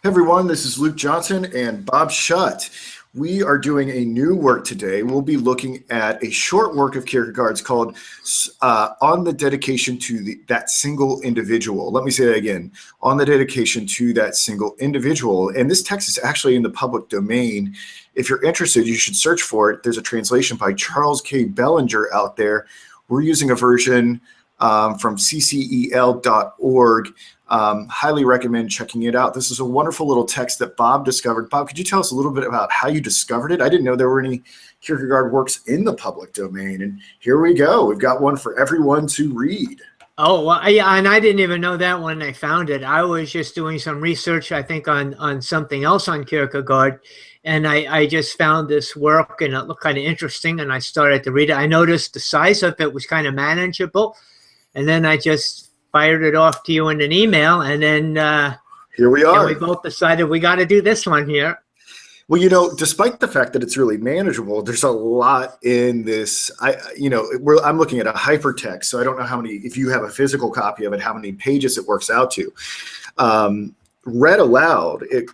Hey everyone, this is Luke Johnson and Bob Schut. We are doing a new work today. We'll be looking at a short work of Kierkegaard's called On the Dedication to That Single Individual. Let me say that again, On the Dedication to That Single Individual. And this text is actually in the public domain. If you're interested, you should search for it. There's a translation by Charles K. Bellinger out there. We're using a version from ccel.org. Highly recommend checking it out. This is a wonderful little text that Bob discovered. Bob, could you tell us a little bit about how you discovered it? I didn't know there were any Kierkegaard works in the public domain. And here we go. We've got one for everyone to read. Oh, well, yeah, and I didn't even know that when I found it. I was just doing some research, I think, on something else on Kierkegaard. And I just found this work, and it looked kind of interesting, and I started to read it. I noticed the size of it was kind of manageable. And then I just fired it off to you in an email, and then here we are. We both decided we got to do this one here. Well, you know, despite the fact that it's really manageable, there's a lot in this. I'm looking at a hypertext, so I don't know how many. If you have a physical copy of it, how many pages it works out to. Read aloud, it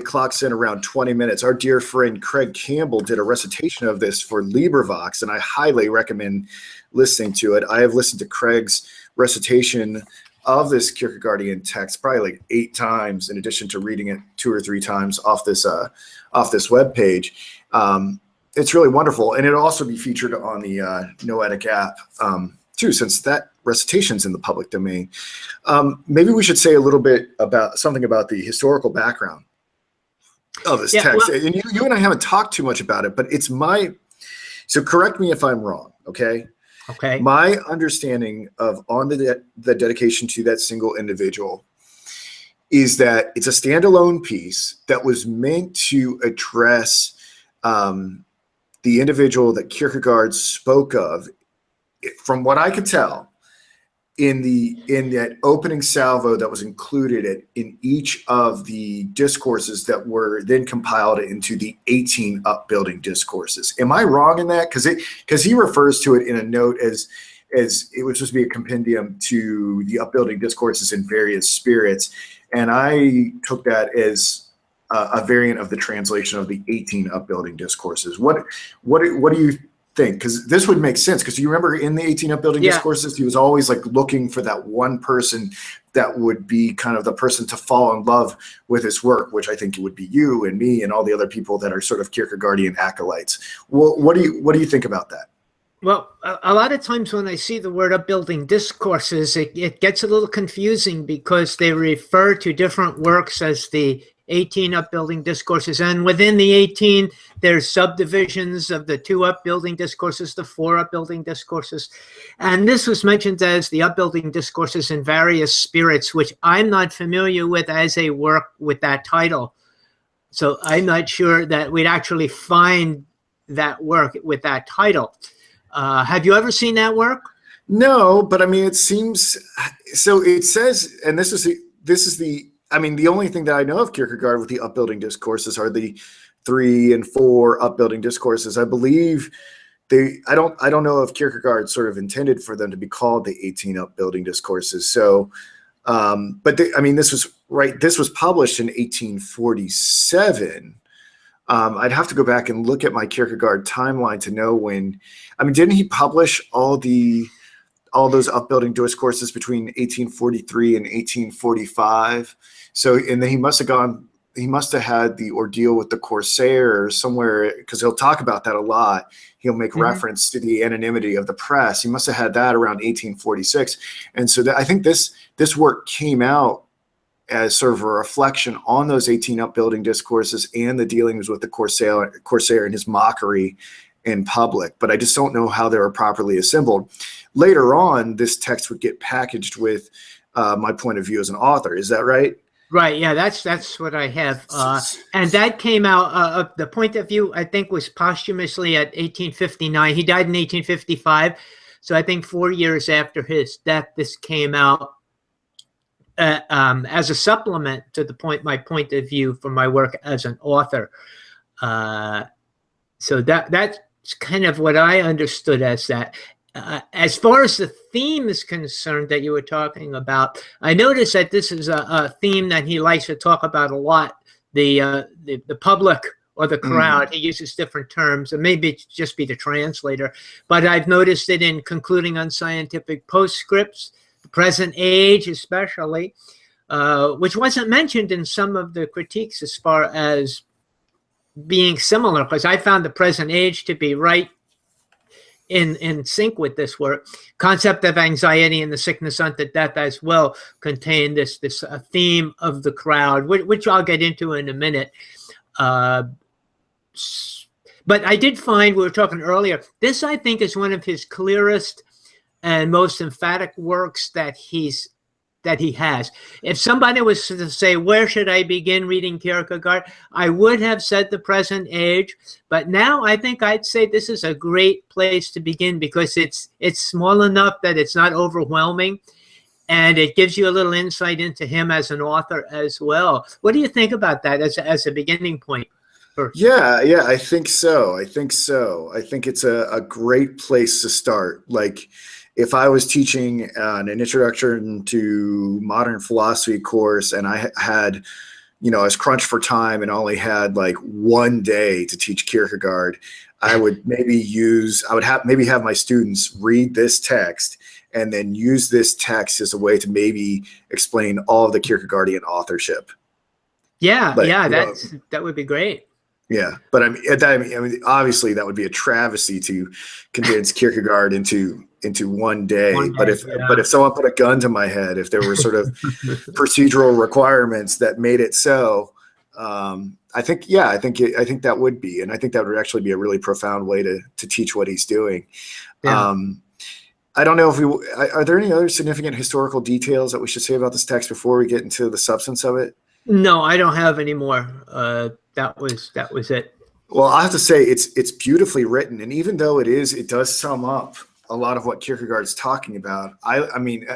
clocks in around 20 minutes. Our dear friend Craig Campbell did a recitation of this for LibriVox, and I highly recommend listening to it. I have listened to Craig's recitation of this Kierkegaardian text probably like 8 times, in addition to reading it 2 or 3 times off this web page. It's really wonderful, and it'll also be featured on the Noetic app too, since that recitation's in the public domain. Maybe we should say a little bit about something about the historical background of this text. Well, and you and I haven't talked too much about it, but it's so correct me if I'm wrong, okay? Okay. My understanding of On the Dedication to That Single Individual is that it's a standalone piece that was meant to address the individual that Kierkegaard spoke of, from what I could tell, in that opening salvo that was included in each of the discourses that were then compiled into the 18 upbuilding discourses. Am I wrong in that? Because he refers to it in a note as it was supposed to be a compendium to the upbuilding discourses in various spirits, and I took that as a variant of the translation of the 18 upbuilding discourses. What do you think? Because this would make sense, because you remember in the 18 upbuilding discourses, he was always like looking for that one person that would be kind of the person to fall in love with his work, which I think it would be you and me and all the other people that are sort of Kierkegaardian acolytes. Well, what do you think about that? Well, a lot of times when I see the word upbuilding discourses, it gets a little confusing, because they refer to different works as the 18 upbuilding discourses, and within the 18 there's subdivisions of the 2 upbuilding discourses, the 4 upbuilding discourses, and this was mentioned as the upbuilding discourses in various spirits, which I'm not familiar with as a work with that title, so I'm not sure that we'd actually find that work with that title. Have you ever seen that work? No, but I mean, it seems so. It says, and this is the I mean, the only thing that I know of Kierkegaard with the upbuilding discourses are the 3 and 4 upbuilding discourses. I believe I don't know if Kierkegaard sort of intended for them to be called the 18 upbuilding discourses. So, but this was published in 1847. I'd have to go back and look at my Kierkegaard timeline to know when. I mean, didn't he publish all those upbuilding discourses between 1843 and 1845? So, and then he must have had the ordeal with the Corsair or somewhere, because he'll talk about that a lot. He'll make reference to the anonymity of the press. He must have had that around 1846. And so I think this work came out as sort of a reflection on those 18 upbuilding discourses and the dealings with the Corsair and his mockery in public. But I just don't know how they were properly assembled. Later on, this text would get packaged with my point of view as an author. Is that right? Right. Yeah, that's what I have. And that came out, the point of view, I think, was posthumously at 1859. He died in 1855. So I think 4 years after his death, this came out as a supplement to my point of view for my work as an author. So that's kind of what I understood as that. as far as the theme is concerned that you were talking about, I noticed that this is a theme that he likes to talk about a lot, the public or the crowd. He uses different terms, and maybe it's just be the translator, but I've noticed it in Concluding Unscientific Postscripts, the present age especially, which wasn't mentioned in some of the critiques as far as being similar, because I found the present age to be right in sync with this work. Concept of Anxiety and the Sickness Unto Death as well contain this theme of the crowd, which I'll get into in a minute. But I did find, we were talking earlier, this I think is one of his clearest and most emphatic works that he has. If somebody was to say, where should I begin reading Kierkegaard? I would have said the present age, but now I think I'd say this is a great place to begin, because it's small enough that it's not overwhelming, and it gives you a little insight into him as an author as well. What do you think about that as a beginning point? Yeah, I think so. I think it's a great place to start. Like, if I was teaching an introduction to modern philosophy course, and I had, I was crunched for time and only had like one day to teach Kierkegaard, I would maybe have my students read this text and then use this text as a way to maybe explain all of the Kierkegaardian authorship. Yeah, that would be great. Yeah, but I mean, obviously that would be a travesty to condense Kierkegaard into one day. But if someone put a gun to my head, if there were sort of procedural requirements that made it so, I think that would be, and I think that would actually be a really profound way to teach what he's doing. Yeah. I don't know if are there any other significant historical details that we should say about this text before we get into the substance of it? No, I don't have any more. That was it. Well, I have to say it's beautifully written, and even though it does sum up a lot of what Kierkegaard is talking about. I mean,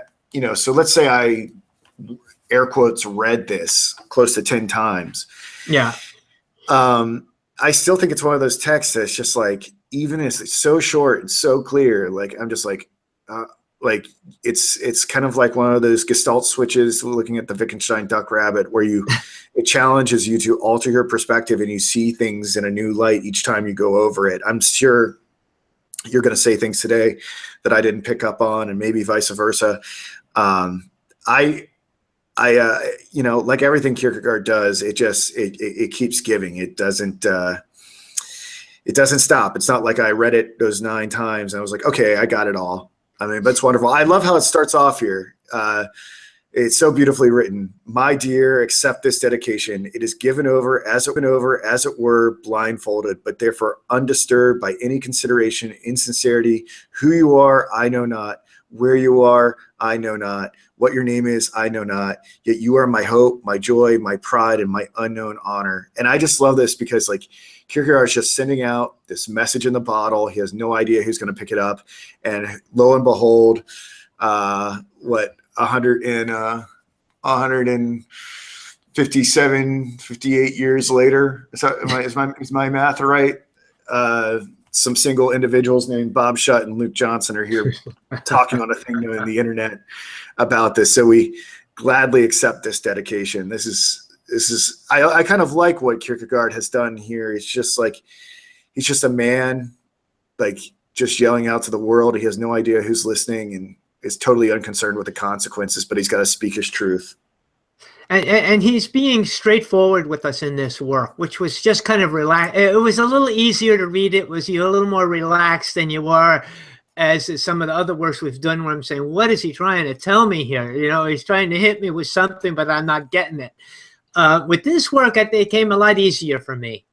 so let's say I air quotes read this close to 10 times. Yeah. I still think it's one of those texts that's just like, even as it's so short and so clear, like I'm just like it's kind of like one of those Gestalt switches, looking at the Wittgenstein duck rabbit, where it challenges you to alter your perspective and you see things in a new light each time you go over it. I'm sure you're going to say things today that I didn't pick up on, and maybe vice versa. Like everything Kierkegaard does, it keeps giving. It doesn't stop. It's not like I read it those 9 times and I was like, okay, I got it all. I mean, but it's wonderful. I love how it starts off here. It's so beautifully written. My dear, accept this dedication. It is given over, as it were, blindfolded, but therefore undisturbed by any consideration, insincerity. Who you are, I know not. Where you are, I know not. What your name is, I know not. Yet you are my hope, my joy, my pride, and my unknown honor. And I just love this because, like, Kierkegaard is just sending out this message in the bottle. He has no idea who's going to pick it up. And lo and behold, 157, 58 years later, is my math right? Some single individuals named Bob Schut and Luke Johnson are here talking on a thing in the internet about this. So we gladly accept this dedication. This is I kind of like what Kierkegaard has done here. It's just like, he's just a man, like, just yelling out to the world. He has no idea who's listening and is totally unconcerned with the consequences, but he's got to speak his truth. And he's being straightforward with us in this work, which was just kind of relaxed. It was a little easier to read. It was, you're a little more relaxed than you are as some of the other works we've done, where I'm saying, what is he trying to tell me here? He's trying to hit me with something, but I'm not getting it. With this work, it came a lot easier for me.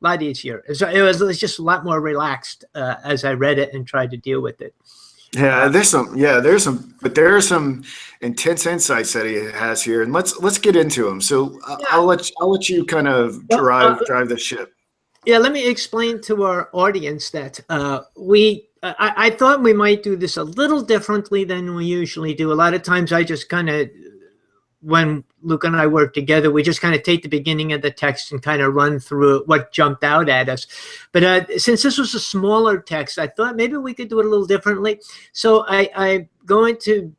A lot easier. It was just a lot more relaxed as I read it and tried to deal with it. Yeah, there are some intense insights that he has here, and let's get into them. So I'll let you kind of drive the ship. Yeah, let me explain to our audience that I thought we might do this a little differently than we usually do. A lot of times I just kind of when Luke and I work together, we just kind of take the beginning of the text and kind of run through it, what jumped out at us. But since this was a smaller text, I thought maybe we could do it a little differently. So I'm going to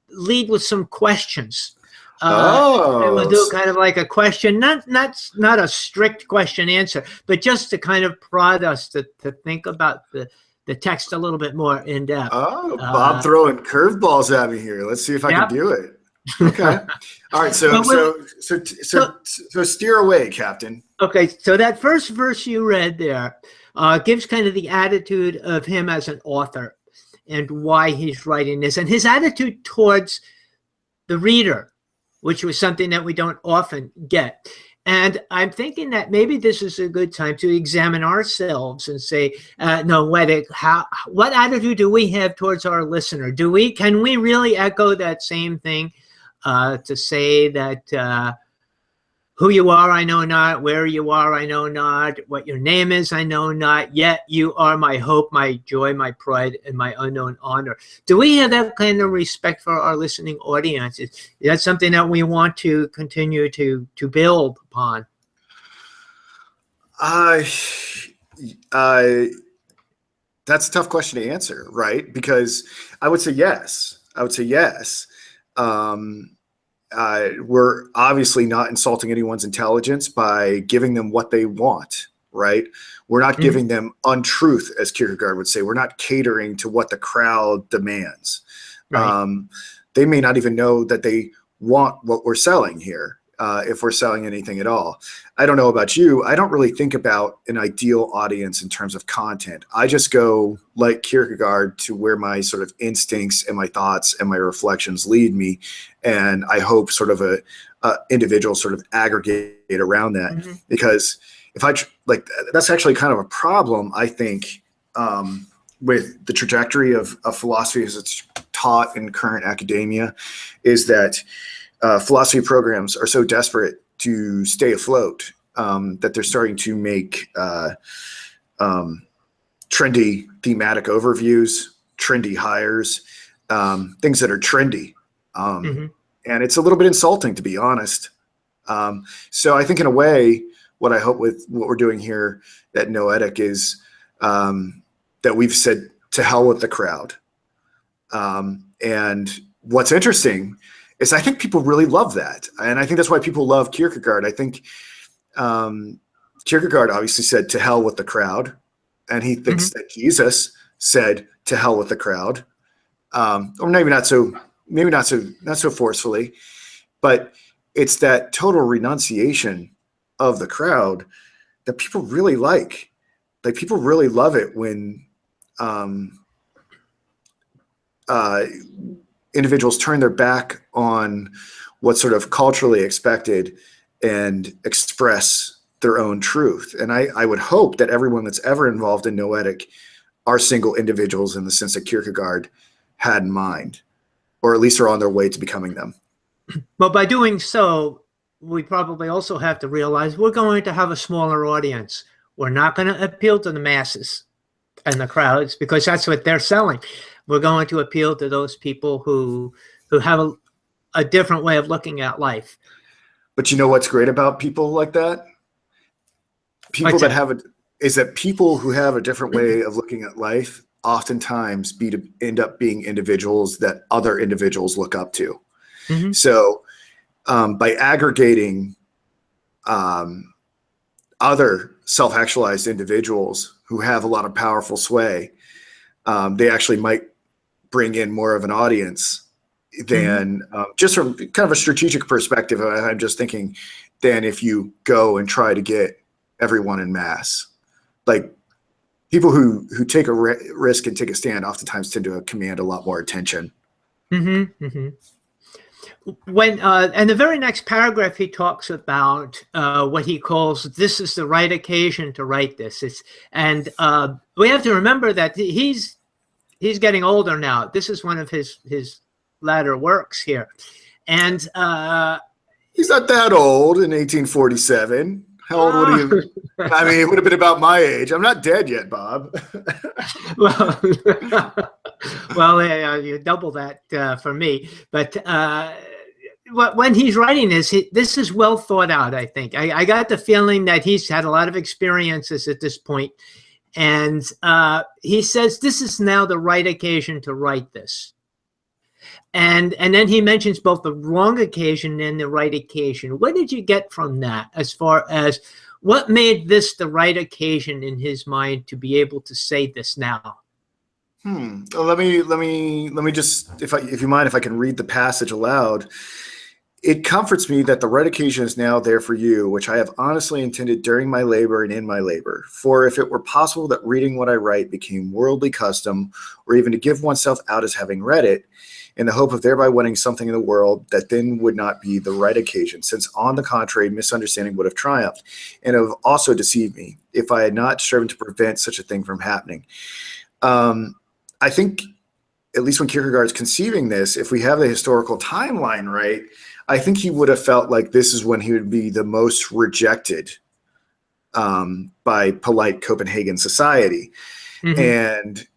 lead with some questions. And we'll do kind of like a question, not a strict question answer, but just to kind of prod us to think about the text a little bit more in depth. Oh, Bob throwing curveballs at me here. Let's see if I can do it. Okay. All right. So steer away, Captain. Okay. So that first verse you read there gives kind of the attitude of him as an author and why he's writing this, and his attitude towards the reader, which was something that we don't often get. And I'm thinking that maybe this is a good time to examine ourselves and say, Noetic, what attitude do we have towards our listener? Can we really echo that same thing to say that who you are, I know not, where you are, I know not, what your name is, I know not, yet you are my hope, my joy, my pride, and my unknown honor. Do we have that kind of respect for our listening audience? Is that something that we want to continue to build upon? That's a tough question to answer, right? Because I would say yes. We're obviously not insulting anyone's intelligence by giving them what they want, right? We're not giving them untruth, as Kierkegaard would say. We're not catering to what the crowd demands. Right. They may not even know that they want what we're selling here, if we're selling anything at all. I don't know about you. I don't really think about an ideal audience in terms of content. I just go, like Kierkegaard, to where my sort of instincts and my thoughts and my reflections lead me. And I hope sort of a individual sort of aggregate around that. Because if that's actually kind of a problem, I think, with the trajectory of philosophy as it's taught in current academia, is that philosophy programs are so desperate to stay afloat that they're starting to make trendy thematic overviews, trendy hires, things that are trendy. And it's a little bit insulting, to be honest. So I think in a way, what I hope with what we're doing here at Noetic is that we've said to hell with the crowd. And what's interesting is I think people really love that. And I think that's why people love Kierkegaard. I think Kierkegaard obviously said to hell with the crowd. And he thinks that Jesus said to hell with the crowd. Or maybe not so forcefully, but it's that total renunciation of the crowd that people really like. Like, people really love it when individuals turn their back on what's sort of culturally expected and express their own truth. And I would hope that everyone that's ever involved in Noetic are single individuals in the sense that Kierkegaard had in mind, or at least are on their way to becoming them. But by doing so, we probably also have to realize we're going to have a smaller audience. We're not going to appeal to the masses and the crowds because that's what they're selling. We're going to appeal to those people who have a different way of looking at life. But you know what's great about people like that? People who have a different way of looking at life oftentimes end up being individuals that other individuals look up to. So by aggregating other self-actualized individuals who have a lot of powerful sway, they actually might bring in more of an audience than just from kind of a strategic perspective. I'm just thinking than if you go and try to get everyone in mass. Like, people who take a risk and take a stand oftentimes tend to command a lot more attention. When and the very next paragraph, he talks about what he calls, this is the right occasion to write this. And we have to remember that he's getting older now. This is one of his latter works here. And he's not that old in 1847. How old would he have? I mean, it would have been about my age. I'm not dead yet, Bob. well, you double that for me. But when he's writing this, this is well thought out, I think. I got the feeling that he's had a lot of experiences at this point. And he says, this is now the right occasion to write this. And then he mentions both the wrong occasion and the right occasion. What did you get from that as far as what made this the right occasion in his mind to be able to say this now? Well, let me just, if you mind, if I can read the passage aloud. It comforts me that the right occasion is now there for you, which I have honestly intended during my labor and in my labor. For if it were possible that reading what I write became worldly custom, or even to give oneself out as having read it, in the hope of thereby winning something in the world, that then would not be the right occasion, since on the contrary, misunderstanding would have triumphed, and have also deceived me, if I had not striven to prevent such a thing from happening. I think, at least when Kierkegaard's conceiving this, if we have the historical timeline right, I think he would have felt like this is when he would be the most rejected by polite Copenhagen society. Mm-hmm. And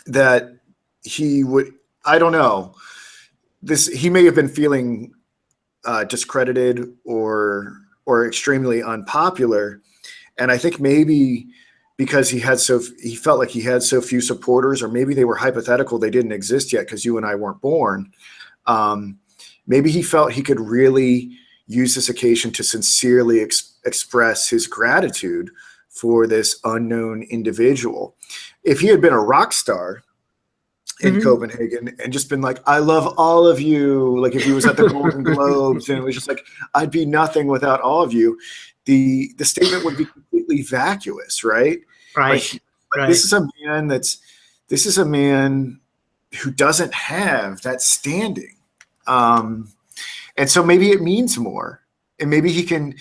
that he would, I don't know, he may have been feeling discredited or extremely unpopular. And I think maybe because he felt like he had so few supporters, or maybe they were hypothetical, they didn't exist yet because you and I weren't born. Maybe he felt he could really use this occasion to sincerely express his gratitude for this unknown individual. If he had been a rock star in Copenhagen and just been like, I love all of you, like if he was at the Golden Globes and it was just like, I'd be nothing without all of you, the statement would be completely vacuous, right? Right. Like, this is a man who doesn't have that standing. And so maybe it means more, and maybe he can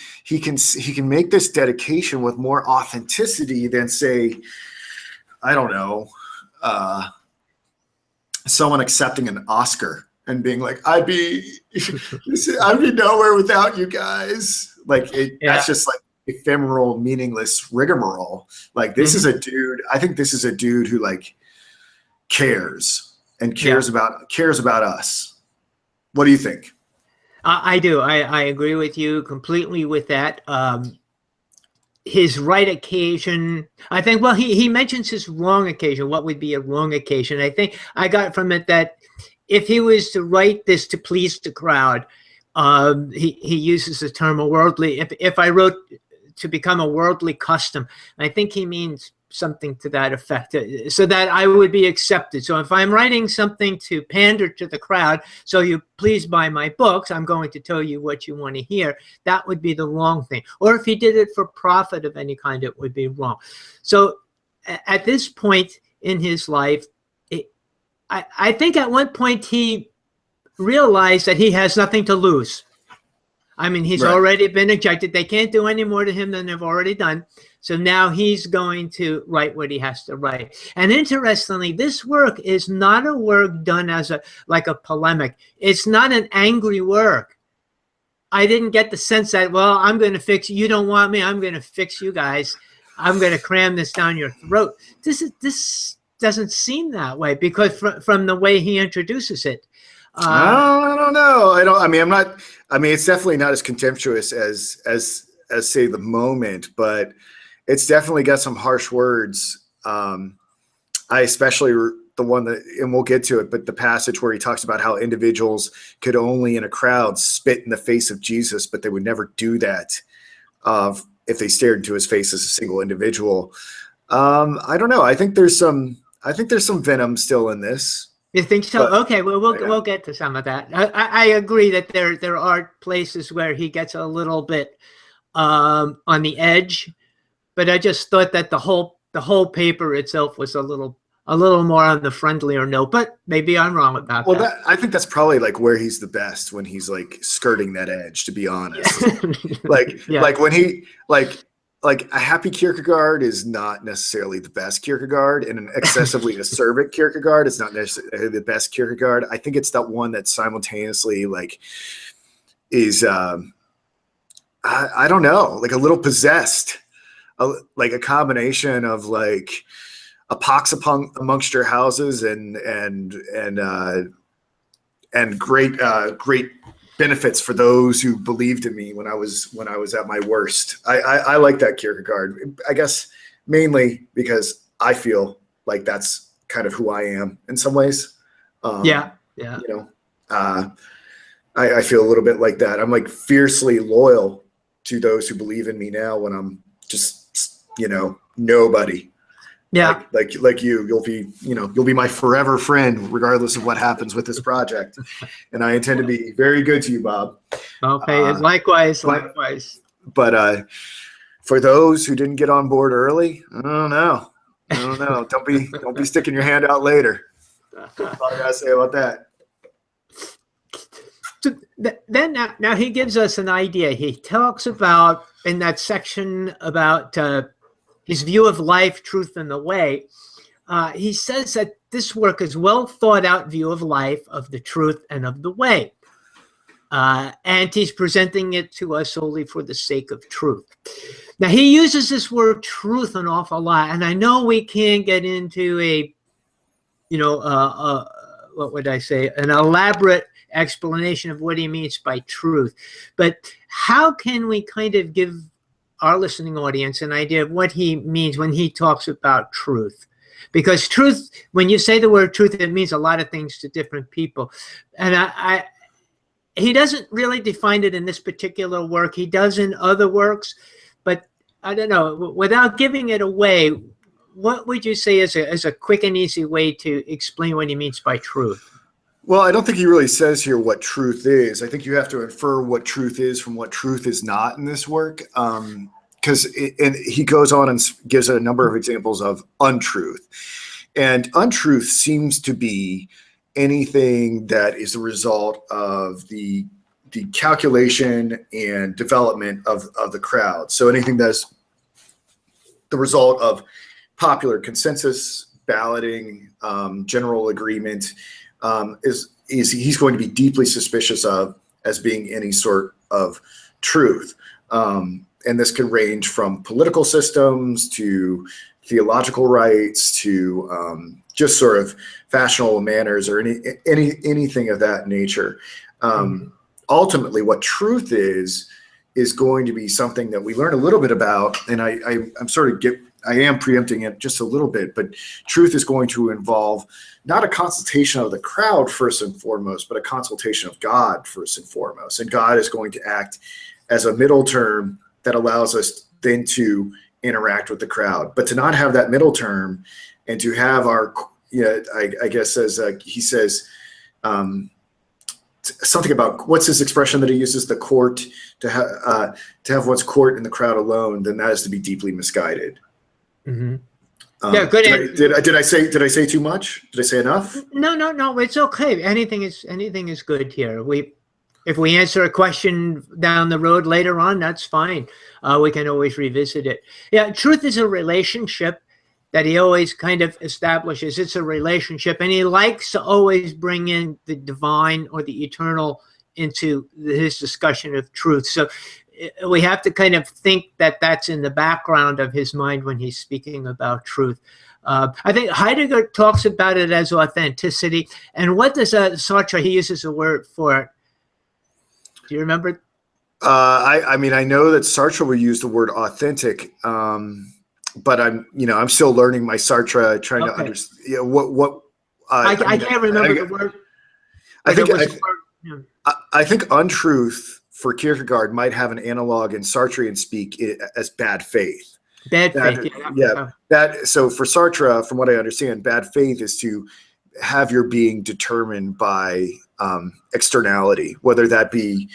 make this dedication with more authenticity than, say, I don't know, someone accepting an Oscar and being like, I'd be nowhere without you guys. Like that's just like ephemeral, meaningless rigmarole. Like this is a dude. I think this is a dude who like cares about us. What do you think? I do. I agree with you completely with that. His right occasion, I think, well, he mentions his wrong occasion. What would be a wrong occasion? I think I got from it that if he was to write this to please the crowd, he uses the term a worldly, if I wrote to become a worldly custom, I think he means something to that effect, so that I would be accepted. So if I'm writing something to pander to the crowd, so you please buy my books, I'm going to tell you what you want to hear, that would be the wrong thing. Or if he did it for profit of any kind, it would be wrong. So at this point in his life, I think at one point he realized that he has nothing to lose. I mean, he's already been ejected. They can't do any more to him than they've already done. So now he's going to write what he has to write. And interestingly, this work is not a work done as like a polemic. It's not an angry work. I didn't get the sense that, well, I'm going to fix, you don't want me, I'm going to fix you guys. I'm going to cram this down your throat. This doesn't seem that way, because from the way he introduces it. I don't know. I mean, it's definitely not as contemptuous as say the moment, but it's definitely got some harsh words. I especially the one that, and we'll get to it, but the passage where he talks about how individuals could only in a crowd spit in the face of Jesus, but they would never do that if they stared into his face as a single individual. I don't know. I think there's some venom still in this. You think so? But, okay, well, we'll get to some of that. I agree that there are places where he gets a little bit on the edge, but I just thought that the whole paper itself was a little more on the friendlier note. But maybe I'm wrong about that. Well, I think that's probably like where he's the best, when he's like skirting that edge. To be honest, like when he like a happy Kierkegaard is not necessarily the best Kierkegaard, and an excessively acerbic Kierkegaard is not necessarily the best Kierkegaard. I think it's that one that simultaneously like is I don't know, like a little possessed, like a combination of like a pox amongst your houses and great benefits for those who believed in me when I was at my worst. I like that Kierkegaard. I guess mainly because I feel like that's kind of who I am in some ways. Yeah. I feel a little bit like that. I'm like fiercely loyal to those who believe in me now when I'm just, nobody. Yeah. Like you'll be my forever friend, regardless of what happens with this project. And I intend to be very good to you, Bob. Okay. Likewise. But for those who didn't get on board early, I don't know. Don't be sticking your hand out later. That's all I gotta say about that. So then now he gives us an idea. He talks about in that section about his view of life, truth, and the way. He says that this work is well thought out view of life, of the truth, and of the way. And he's presenting it to us solely for the sake of truth. Now, he uses this word truth an awful lot, and I know we can't get into what would I say, an elaborate explanation of what he means by truth. But how can we kind of give our listening audience an idea of what he means when he talks about truth? Because truth, when you say the word truth, it means a lot of things to different people. And he doesn't really define it in this particular work. He does in other works, but I don't know, without giving it away, what would you say is a quick and easy way to explain what he means by truth? Well, I don't think he really says here what truth is. I think you have to infer what truth is from what truth is not in this work. Because he goes on and gives a number of examples of untruth. And untruth seems to be anything that is the result of the calculation and development of the crowd. So anything that's the result of popular consensus, balloting, general agreement, is he's going to be deeply suspicious of as being any sort of truth. And this can range from political systems to theological rights to just sort of fashionable manners or anything of that nature. Ultimately, what truth is going to be something that we learn a little bit about, and I am preempting it just a little bit, but truth is going to involve not a consultation of the crowd first and foremost, but a consultation of God first and foremost. And God is going to act as a middle term that allows us then to interact with the crowd. But to not have that middle term and to have our, I guess as he says, something about, what's his expression that he uses, the court, to have one's court in the crowd alone, then that is to be deeply misguided. Mm-hmm. Yeah, good. Did I say too much? Did I say enough? No. It's okay. Anything is good here. If we answer a question down the road later on, that's fine. We can always revisit it. Yeah, truth is a relationship that he always kind of establishes. It's a relationship, and he likes to always bring in the divine or the eternal into his discussion of truth. So we have to kind of think that that's in the background of his mind when he's speaking about truth. I think Heidegger talks about it as authenticity. And what does Sartre, he uses a word for it. Do you remember? I mean, I know that Sartre will use the word authentic, but I'm still learning my Sartre, trying to understand what. I can't remember the word. I think untruth for Kierkegaard might have an analog in Sartrean speak as bad faith. Bad faith. So for Sartre, from what I understand, bad faith is to have your being determined by externality, whether that be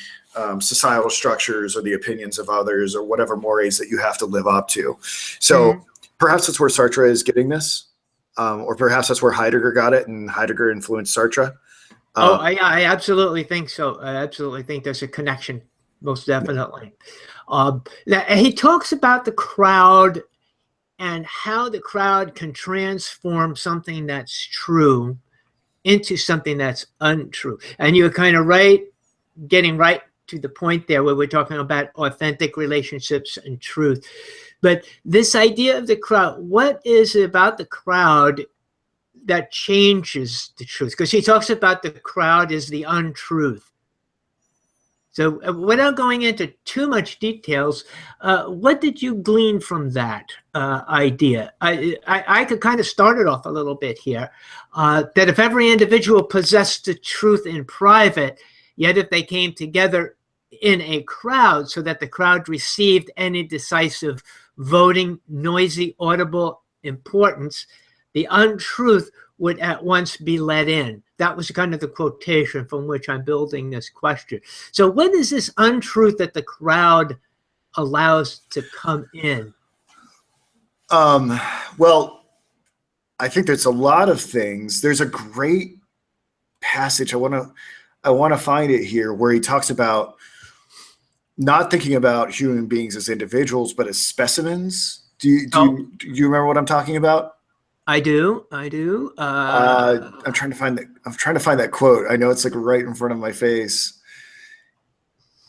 societal structures or the opinions of others or whatever mores that you have to live up to. So perhaps that's where Sartre is getting this, or perhaps that's where Heidegger got it and Heidegger influenced Sartre. I absolutely think so. I absolutely think there's a connection, most definitely. He talks about the crowd and how the crowd can transform something that's true into something that's untrue. And you're kind of getting right to the point there where we're talking about authentic relationships and truth. But this idea of the crowd, what is it about the crowd that changes the truth? Because he talks about the crowd as the untruth. So without going into too much details, what did you glean from that idea? I could kind of start it off a little bit here, that if every individual possessed the truth in private, yet if they came together in a crowd so that the crowd received any decisive voting, noisy, audible importance, the untruth would at once be let in. That was kind of the quotation from which I'm building this question. So what is this untruth that the crowd allows to come in? Well, I think there's a lot of things. There's a great passage. I want to find it here where he talks about not thinking about human beings as individuals, but as specimens. Do you remember what I'm talking about? I do. I'm trying to find that quote. I know it's like right in front of my face.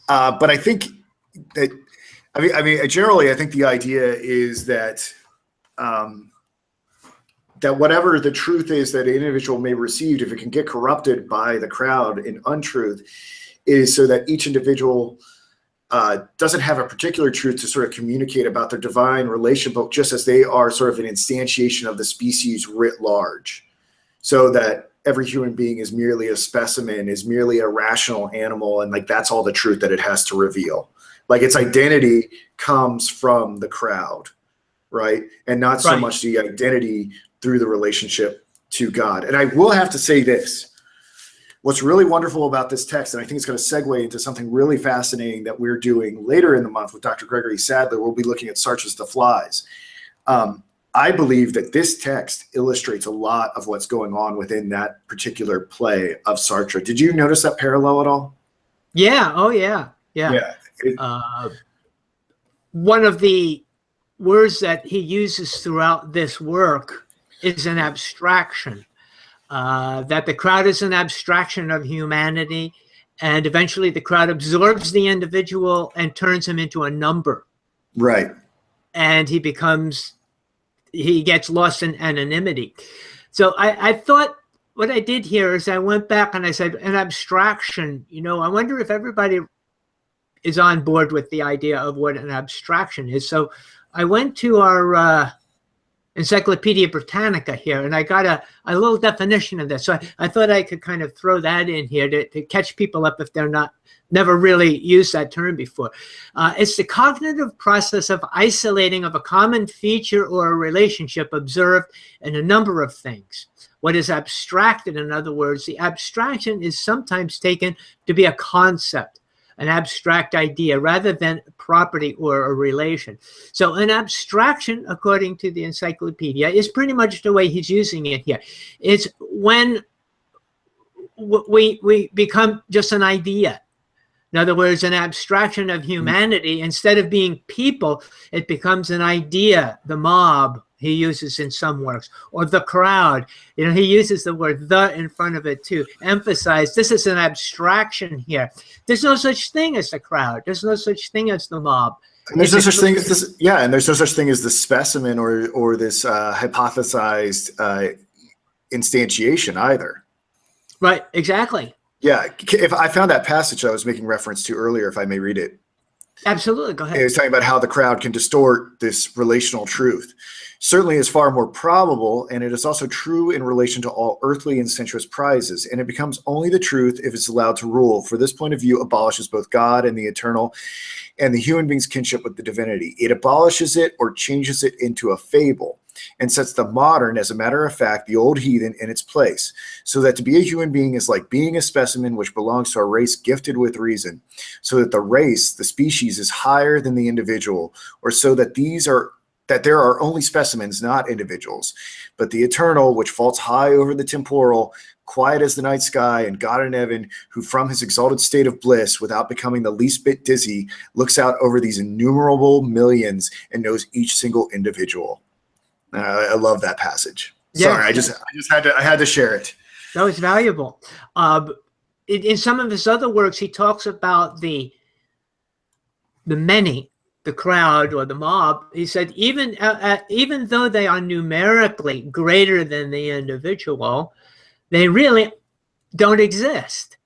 But I think that, I mean, generally, I think the idea is that that whatever the truth is that an individual may receive, if it can get corrupted by the crowd in untruth, is so that each individual doesn't have a particular truth to sort of communicate about their divine relation, but just as they are sort of an instantiation of the species writ large, so that every human being is merely a specimen, is merely a rational animal, and like that's all the truth that it has to reveal. Like its identity comes from the crowd, right? And not so much the identity through the relationship to God. And I will have to say this. What's really wonderful about this text, and I think it's going to segue into something really fascinating that we're doing later in the month with Dr. Gregory Sadler, we'll be looking at Sartre's The Flies. I believe that this text illustrates a lot of what's going on within that particular play of Sartre. Did you notice that parallel at all? Yeah. Oh, yeah. One of the words that he uses throughout this work is an abstraction. That the crowd is an abstraction of humanity, and eventually the crowd absorbs the individual and turns him into a number. Right. And he gets lost in anonymity. So I thought what I did here is I went back and I said, an abstraction, I wonder if everybody is on board with the idea of what an abstraction is. So I went to our Encyclopedia Britannica here, and I got a little definition of this. So I thought I could kind of throw that in here to catch people up if they're never really used that term before. It's the cognitive process of isolating of a common feature or a relationship observed in a number of things. What is abstracted, in other words, the abstraction is sometimes taken to be a concept, an abstract idea, rather than property or a relation. So an abstraction, according to the encyclopedia, is pretty much the way he's using it here. It's when we become just an idea. In other words, an abstraction of humanity. Instead of being people, it becomes an idea, the mob, he uses in some works, or the crowd. He uses the word "the" in front of it to emphasize this is an abstraction here. There's no such thing as the crowd. There's no such thing as the mob. And there's no such thing as this. Yeah, and there's no such thing as the specimen or this hypothesized instantiation either. Right. Exactly. Yeah. If I found that passage I was making reference to earlier, if I may read it. Absolutely. Go ahead. It was talking about how the crowd can distort this relational truth. Certainly is far more probable, and it is also true in relation to all earthly and sensuous prizes, and it becomes only the truth if it's allowed to rule, for this point of view abolishes both God and the eternal and the human being's kinship with the divinity. It abolishes it or changes it into a fable and sets the modern, as a matter of fact, the old heathen in its place, so that to be a human being is like being a specimen which belongs to a race gifted with reason, so that the race, the species, is higher than the individual, or so that there are only specimens, not individuals, but the eternal, which vaults high over the temporal, quiet as the night sky, and God in heaven, who from his exalted state of bliss, without becoming the least bit dizzy, looks out over these innumerable millions and knows each single individual. I love that passage. Yeah. Sorry, I had to share it. That was valuable. In some of his other works, he talks about the many the crowd or the mob, he said, even though they are numerically greater than the individual, they really don't exist.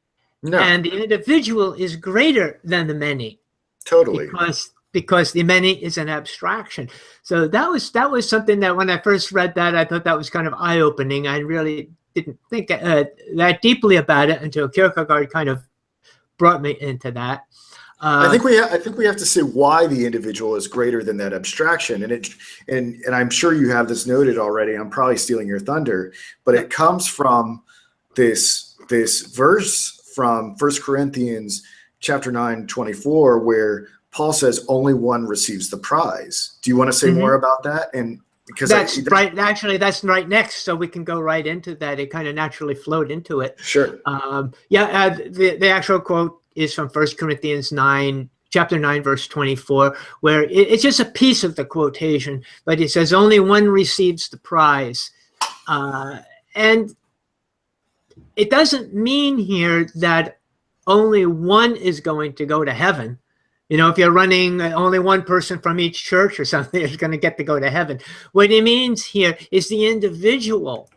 No, And the individual is greater than the many. totally. Because the many is an abstraction. So that was something that when I first read that, I thought that was kind of eye-opening. I really didn't think that deeply about it until Kierkegaard kind of brought me into that. I think we have to say why the individual is greater than that abstraction, and I'm sure you have this noted already. I'm probably stealing your thunder, but it comes from this verse from 1 Corinthians chapter 9:24, where Paul says only one receives the prize. Do you want to say more about that? And because that's right. Actually, that's right next, so we can go right into that. It kind of naturally flowed into it. Sure. The actual quote is from 1 Corinthians 9, chapter 9, verse 24, where it's just a piece of the quotation, but it says only one receives the prize. And it doesn't mean here that only one is going to go to heaven. You know, if you're running only one person from each church or something is going to get to go to heaven. What it means here is the individual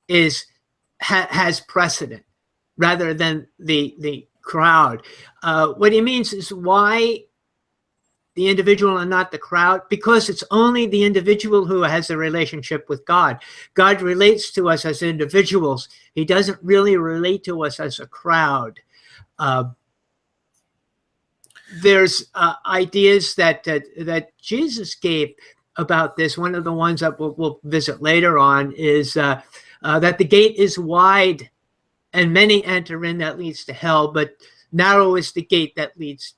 has precedent rather than the crowd. What he means is why the individual and not the crowd, because it's only the individual who has a relationship with God. God relates to us as individuals. He doesn't really relate to us as a crowd. There's ideas that Jesus gave about this. One of the ones that we'll visit later on is that the gate is wide and many enter in that leads to hell, but narrow is the gate that leads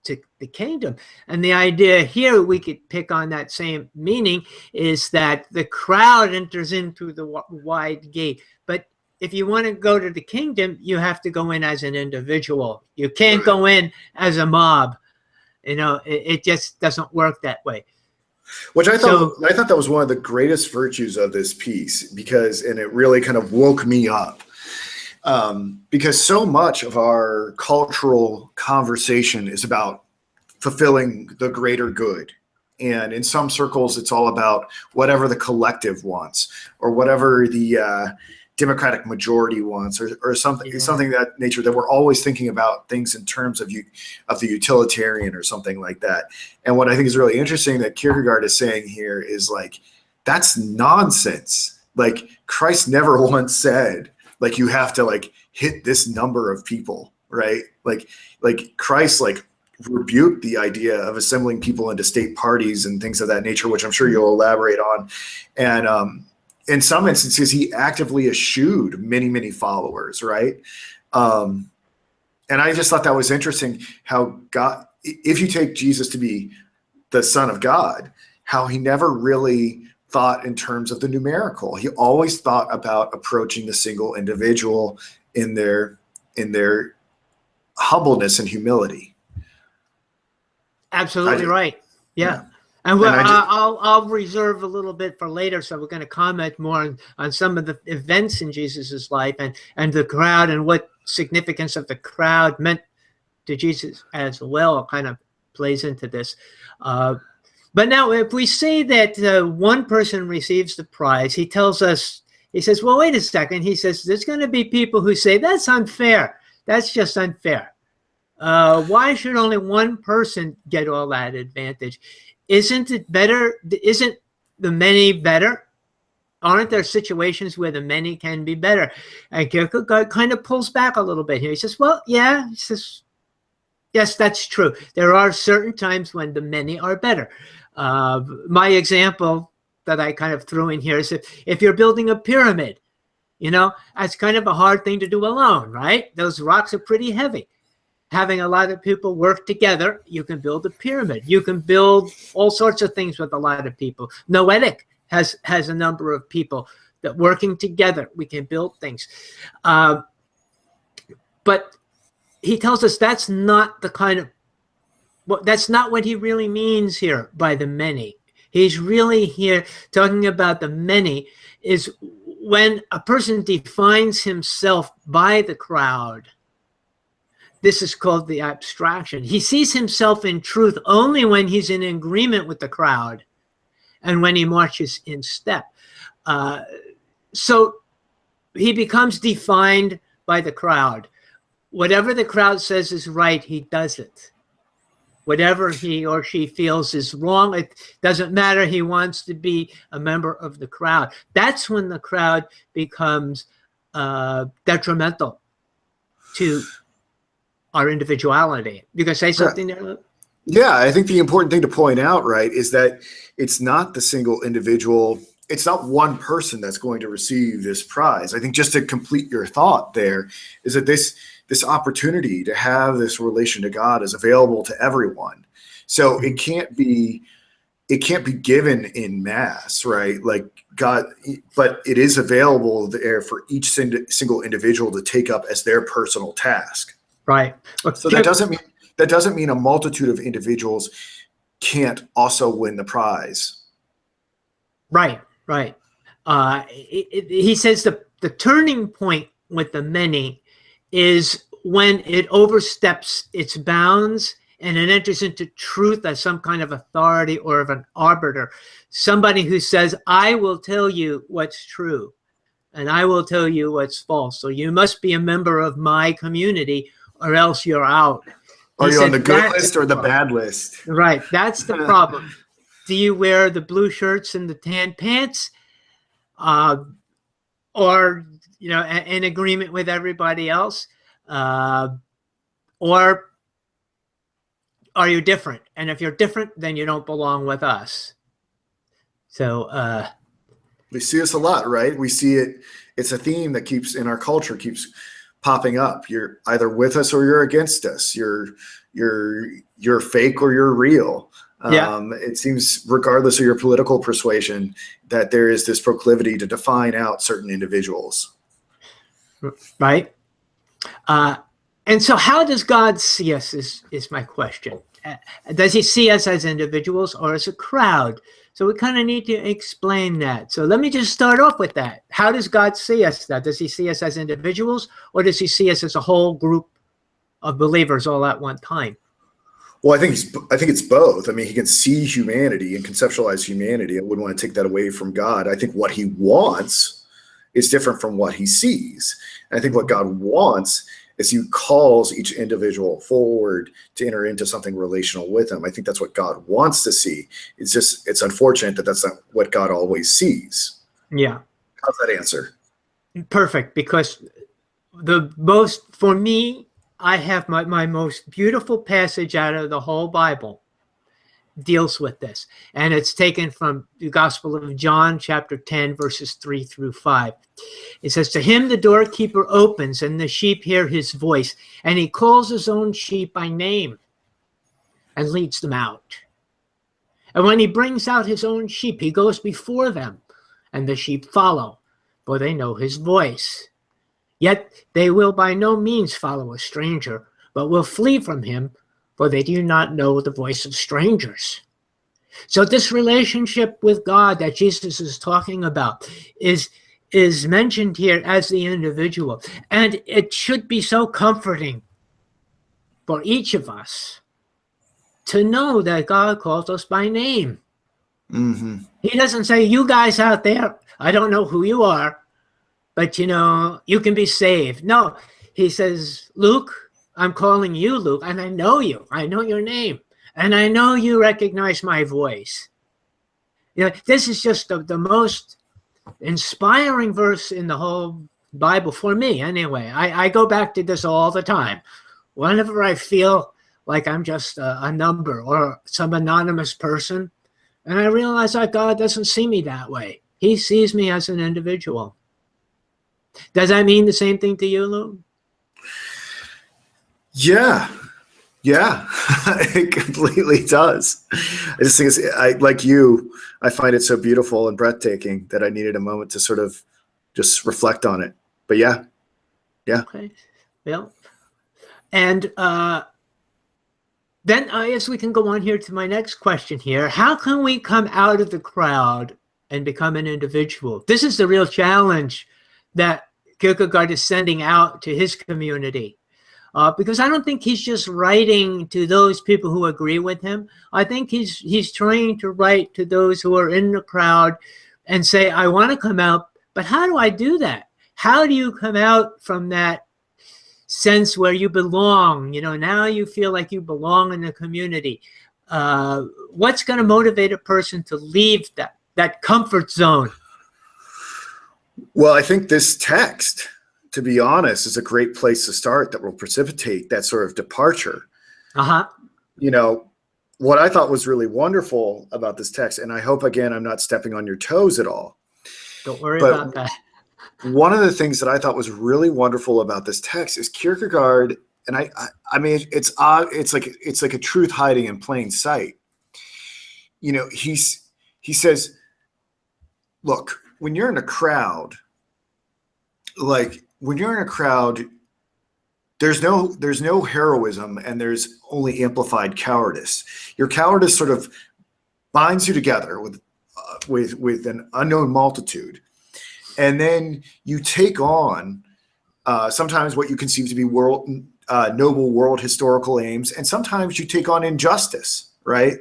to the kingdom. And the idea here, we could pick on that same meaning, is that the crowd enters in through the wide gate. But if you want to go to the kingdom, you have to go in as an individual. You can't go in as a mob. You know, it just doesn't work that way. Which I thought that was one of the greatest virtues of this piece, and it really kind of woke me up. Because so much of our cultural conversation is about fulfilling the greater good. And in some circles, it's all about whatever the collective wants or whatever the democratic majority wants or something, something of that nature, that we're always thinking about things in terms of the utilitarian or something like that. And what I think is really interesting that Kierkegaard is saying here is like, that's nonsense. Like Christ never once said, like, you have to like hit this number of people, right? Like Christ like rebuked the idea of assembling people into state parties and things of that nature, which I'm sure you'll elaborate on. And in some instances, he actively eschewed many, many followers, right? And I just thought that was interesting how God, if you take Jesus to be the Son of God, how he never really thought in terms of the numerical. He always thought about approaching the single individual in their humbleness and humility. Absolutely right. Yeah. And I'll reserve a little bit for later, so we're going to comment more on some of the events in Jesus's life and the crowd and what significance of the crowd meant to Jesus as well. Kind of plays into this. But now, if we say that one person receives the prize, he says, well, wait a second. He says, there's going to be people who say, that's unfair. That's just unfair. Why should only one person get all that advantage? Isn't it better? Isn't the many better? Aren't there situations where the many can be better? And Kierkegaard kind of pulls back a little bit here. He says, well, yeah. He says, yes, that's true. There are certain times when the many are better. My example that I kind of threw in here is if you're building a pyramid, you know, that's kind of a hard thing to do alone, right? Those rocks are pretty heavy. Having a lot of people work together, you can build a pyramid. You can build all sorts of things with a lot of people. Noetic has a number of people that working together, we can build things. But he tells us that's not that's not what he really means here by the many. He's really here talking about the many is when a person defines himself by the crowd, This is called the abstraction. He sees himself in truth only when he's in agreement with the crowd and when he marches in step. So he becomes defined by the crowd. Whatever the crowd says is right, he does it. Whatever he or she feels is wrong, it doesn't matter. He wants to be a member of the crowd. That's when the crowd becomes detrimental to our individuality. You can say something there, Luke? Yeah, I think the important thing to point out, right, is that it's not the single individual. It's not one person that's going to receive this prize. I think just to complete your thought there is that this opportunity to have this relation to God is available to everyone. So it can't be given in mass, right? Like God, but it is available there for each single individual to take up as their personal task. Right. So that doesn't mean a multitude of individuals can't also win the prize. Right. He says the turning point with the many is when it oversteps its bounds and it enters into truth as some kind of authority or of an arbiter. Somebody who says, I will tell you what's true and I will tell you what's false. So you must be a member of my community or else you're out. Are you on the good list or the bad list? Right. That's the problem. Do you wear the blue shirts and the tan pants? Or, in agreement with everybody else? Or are you different? And if you're different, then you don't belong with us. So we see this a lot, right? We see it. It's a theme that keeps in our culture, keeps popping up. You're either with us or you're against us. You're fake or you're real. It seems, regardless of your political persuasion, that there is this proclivity to define out certain individuals. Right. And so how does God see us is my question. Does he see us as individuals or as a crowd? So we kind of need to explain that. So let me just start off with that. How does God see us now? Does he see us as individuals or does he see us as a whole group of believers all at one time? Well, I think it's both. I mean, he can see humanity and conceptualize humanity. I wouldn't want to take that away from God. I think what he wants is different from what he sees. And I think what God wants is he calls each individual forward to enter into something relational with him. I think that's what God wants to see. It's unfortunate that that's not what God always sees. Yeah. How's that answer? Perfect. Because for me, I have my most beautiful passage out of the whole Bible deals with this. And it's taken from the Gospel of John, chapter 10, verses 3 through 5. It says, to him the doorkeeper opens and the sheep hear his voice, and he calls his own sheep by name and leads them out. And when he brings out his own sheep, he goes before them, and the sheep follow, for they know his voice. Yet they will by no means follow a stranger, but will flee from him, for they do not know the voice of strangers. So this relationship with God that Jesus is talking about is mentioned here as the individual. And it should be so comforting for each of us to know that God calls us by name. Mm-hmm. He doesn't say, you guys out there, I don't know who you are, but you can be saved. No, he says, Luke, I'm calling you Luke, and I know you. I know your name, and I know you recognize my voice. This is just the most inspiring verse in the whole Bible for me, anyway. I go back to this all the time. Whenever I feel like I'm just a number or some anonymous person, and I realize that God doesn't see me that way. He sees me as an individual. Does that mean the same thing to you, Lou? Yeah, it completely does. I just think like you, I find it so beautiful and breathtaking that I needed a moment to sort of just reflect on it. But yeah. Okay. Yeah. And then I guess we can go on here to my next question here. How can we come out of the crowd and become an individual? This is the real challenge that Kierkegaard is sending out to his community. because I don't think he's just writing to those people who agree with him. I think he's trying to write to those who are in the crowd and say, I want to come out, but how do I do that? How do you come out from that sense where you belong? Now you feel like you belong in the community. What's going to motivate a person to leave that comfort zone? Well, I think this text, to be honest, is a great place to start that will precipitate that sort of departure. What I thought was really wonderful about this text, and I hope, again, I'm not stepping on your toes at all. Don't worry about that. One of the things that I thought was really wonderful about this text is Kierkegaard, and I mean, it's like a truth hiding in plain sight. He says, look, when you're in a crowd, there's no heroism, and there's only amplified cowardice. Your cowardice sort of binds you together with an unknown multitude, and then you take on sometimes what you conceive to be noble world historical aims, and sometimes you take on injustice, right?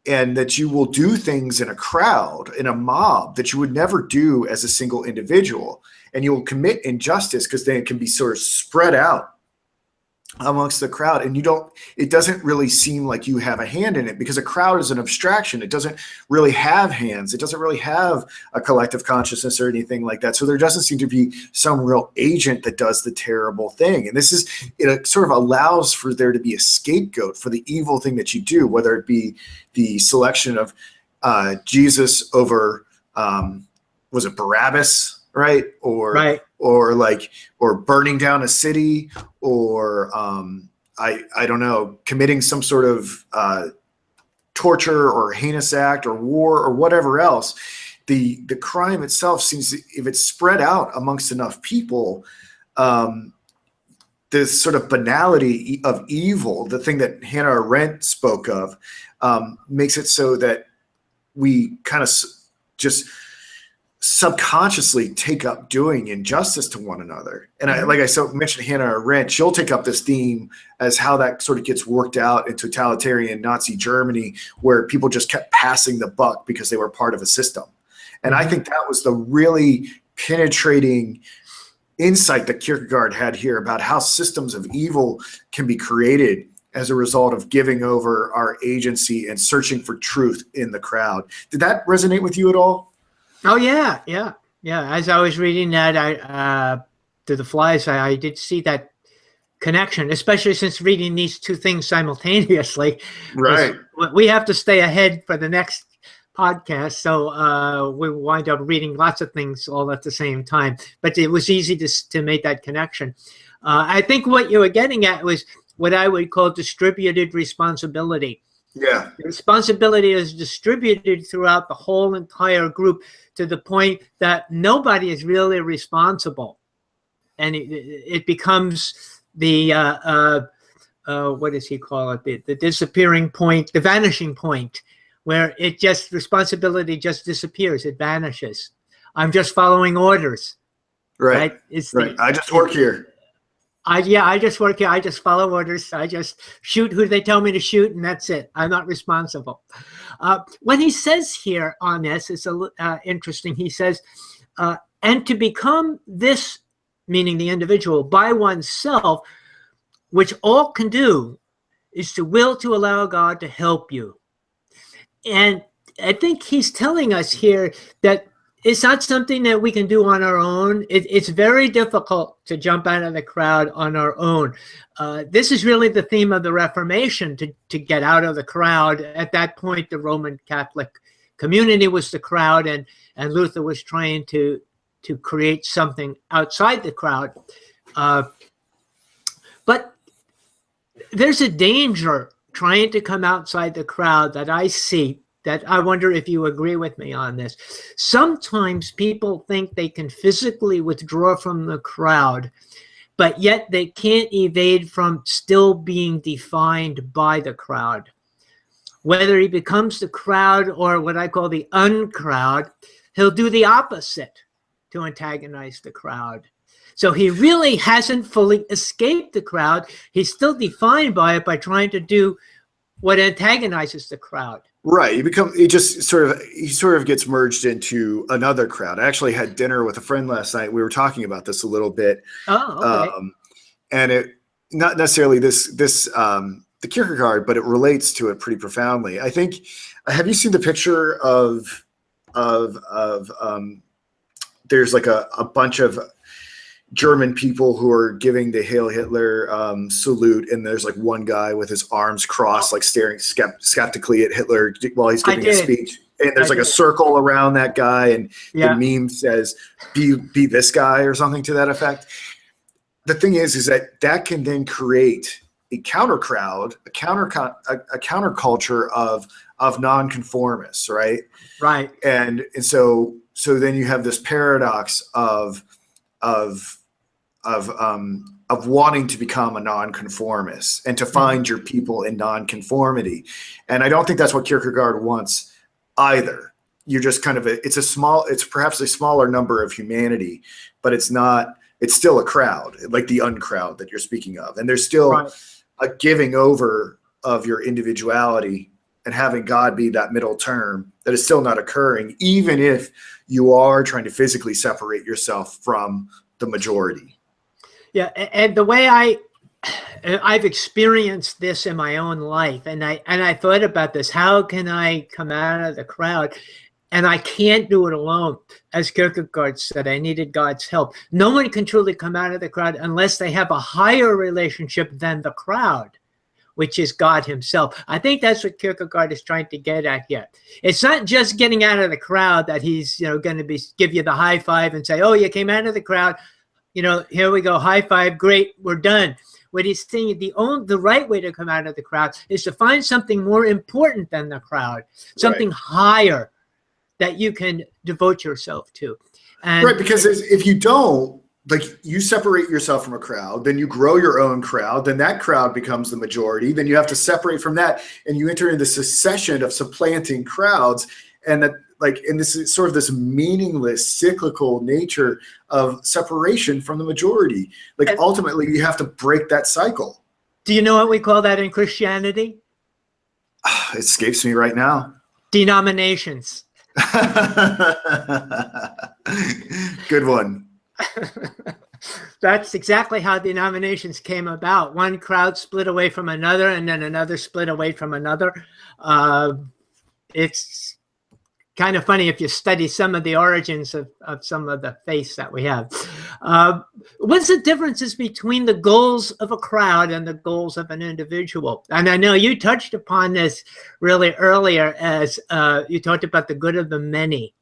And that you will do things in a crowd, in a mob, that you would never do as a single individual. And you will commit injustice because then it can be sort of spread out amongst the crowd. And it doesn't really seem like you have a hand in it, because a crowd is an abstraction. It doesn't really have hands. It doesn't really have a collective consciousness or anything like that. So there doesn't seem to be some real agent that does the terrible thing. And it sort of allows for there to be a scapegoat for the evil thing that you do, whether it be the selection of Jesus over, was it Barabbas? Right. Or burning down a city, or I don't know, committing some sort of torture or heinous act or war or whatever else. The crime itself seems, if it's spread out amongst enough people, this sort of banality of evil, the thing that Hannah Arendt spoke of, makes it so that we kind of just subconsciously take up doing injustice to one another. And I mentioned Hannah Arendt, she'll take up this theme as how that sort of gets worked out in totalitarian Nazi Germany, where people just kept passing the buck because they were part of a system. And I think that was the really penetrating insight that Kierkegaard had here about how systems of evil can be created as a result of giving over our agency and searching for truth in the crowd. Did that resonate with you at all? Oh yeah. As I was reading that, to the flies, I did see that connection, especially since reading these two things simultaneously. Right. We have to stay ahead for the next podcast, so we wind up reading lots of things all at the same time. But it was easy to make that connection. I think what you were getting at was what I would call distributed responsibility. Yeah. The responsibility is distributed throughout the whole entire group, to the point that nobody is really responsible. And it becomes the, what does he call it? The disappearing point, the vanishing point, where responsibility just disappears. It vanishes. I'm just following orders. Right. I just work here. I just work here. I just follow orders. I just shoot who they tell me to shoot, and that's it. I'm not responsible. What he says here on this is interesting. He says, and to become this, meaning the individual, by oneself, which all can do, is to will to allow God to help you. And I think he's telling us here that it's not something that we can do on our own. It's very difficult to jump out of the crowd on our own. This is really the theme of the Reformation, to get out of the crowd. At that point, the Roman Catholic community was the crowd, and Luther was trying to create something outside the crowd. But there's a danger trying to come outside the crowd that I see, that I wonder if you agree with me on this. Sometimes people think they can physically withdraw from the crowd, but yet they can't evade from still being defined by the crowd. Whether he becomes the crowd or what I call the uncrowd, he'll do the opposite to antagonize the crowd. So he really hasn't fully escaped the crowd. He's still defined by it by trying to do what antagonizes the crowd. Right. He sort of gets merged into another crowd. I actually had dinner with a friend last night. We were talking about this a little bit. Oh, okay. And it, not necessarily the Kierkegaard, but it relates to it pretty profoundly. I think, have you seen the picture of there's like a bunch of German people who are giving the Hail Hitler salute, and there's like one guy with his arms crossed, like staring skeptically at Hitler while he's giving a speech. And there's like a circle around that guy, and the meme says, be this guy, or something to that effect. The thing is that can then create a counter crowd, a counterculture of nonconformists, right? Right. And so then you have this paradox of wanting to become a nonconformist and to find your people in nonconformity. And I don't think that's what Kierkegaard wants either. You're just kind of it's perhaps a smaller number of humanity, but it's still a crowd, like the uncrowd that you're speaking of. And there's still a giving over of your individuality and having God be that middle term that is still not occurring, even if you are trying to physically separate yourself from the majority. Yeah, and the way I've experienced this in my own life, and I thought about this: how can I come out of the crowd? And I can't do it alone. As Kierkegaard said, I needed God's help. No one can truly come out of the crowd unless they have a higher relationship than the crowd, which is God himself. I think that's what Kierkegaard is trying to get at here. It's not just getting out of the crowd that he's going to give you the high five and say, oh, you came out of the crowd. Here we go, high five, great, we're done. What he's saying, the right way to come out of the crowd is to find something more important than the crowd, something higher that you can devote yourself to. And right, because if you don't, like, you separate yourself from a crowd, then you grow your own crowd, then that crowd becomes the majority, then you have to separate from that, and you enter into succession of supplanting crowds, and this is sort of this meaningless cyclical nature of separation from the majority. Like, ultimately you have to break that cycle. Do you know what we call that in Christianity? It escapes me right now. Denominations. Good one. That's exactly how denominations came about. One crowd split away from another, and then another split away from another. It's kind of funny if you study some of the origins of some of the faiths that we have. What's the differences between the goals of a crowd and the goals of an individual? And I know you touched upon this really earlier as you talked about the good of the many.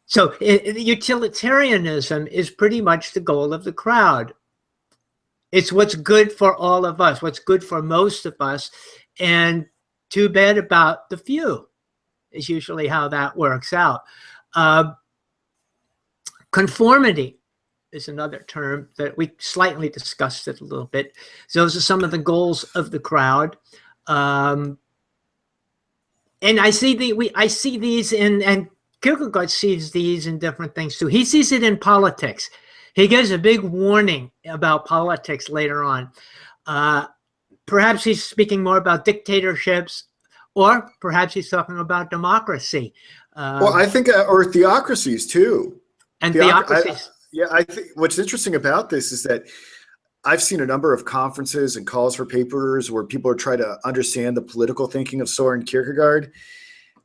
So utilitarianism is pretty much the goal of the crowd. It's what's good for all of us, what's good for most of us, and too bad about the few is usually how that works out. Conformity is another term that we slightly discussed it a little bit. So those are some of the goals of the crowd. And I see these and Kierkegaard sees these in different things too. He sees it in politics. He gives a big warning about politics later on. Perhaps he's speaking more about dictatorships, or perhaps he's talking about democracy. Well, I think, or theocracies too. And theocracies. I think what's interesting about this is that I've seen a number of conferences and calls for papers where people are trying to understand the political thinking of Soren Kierkegaard.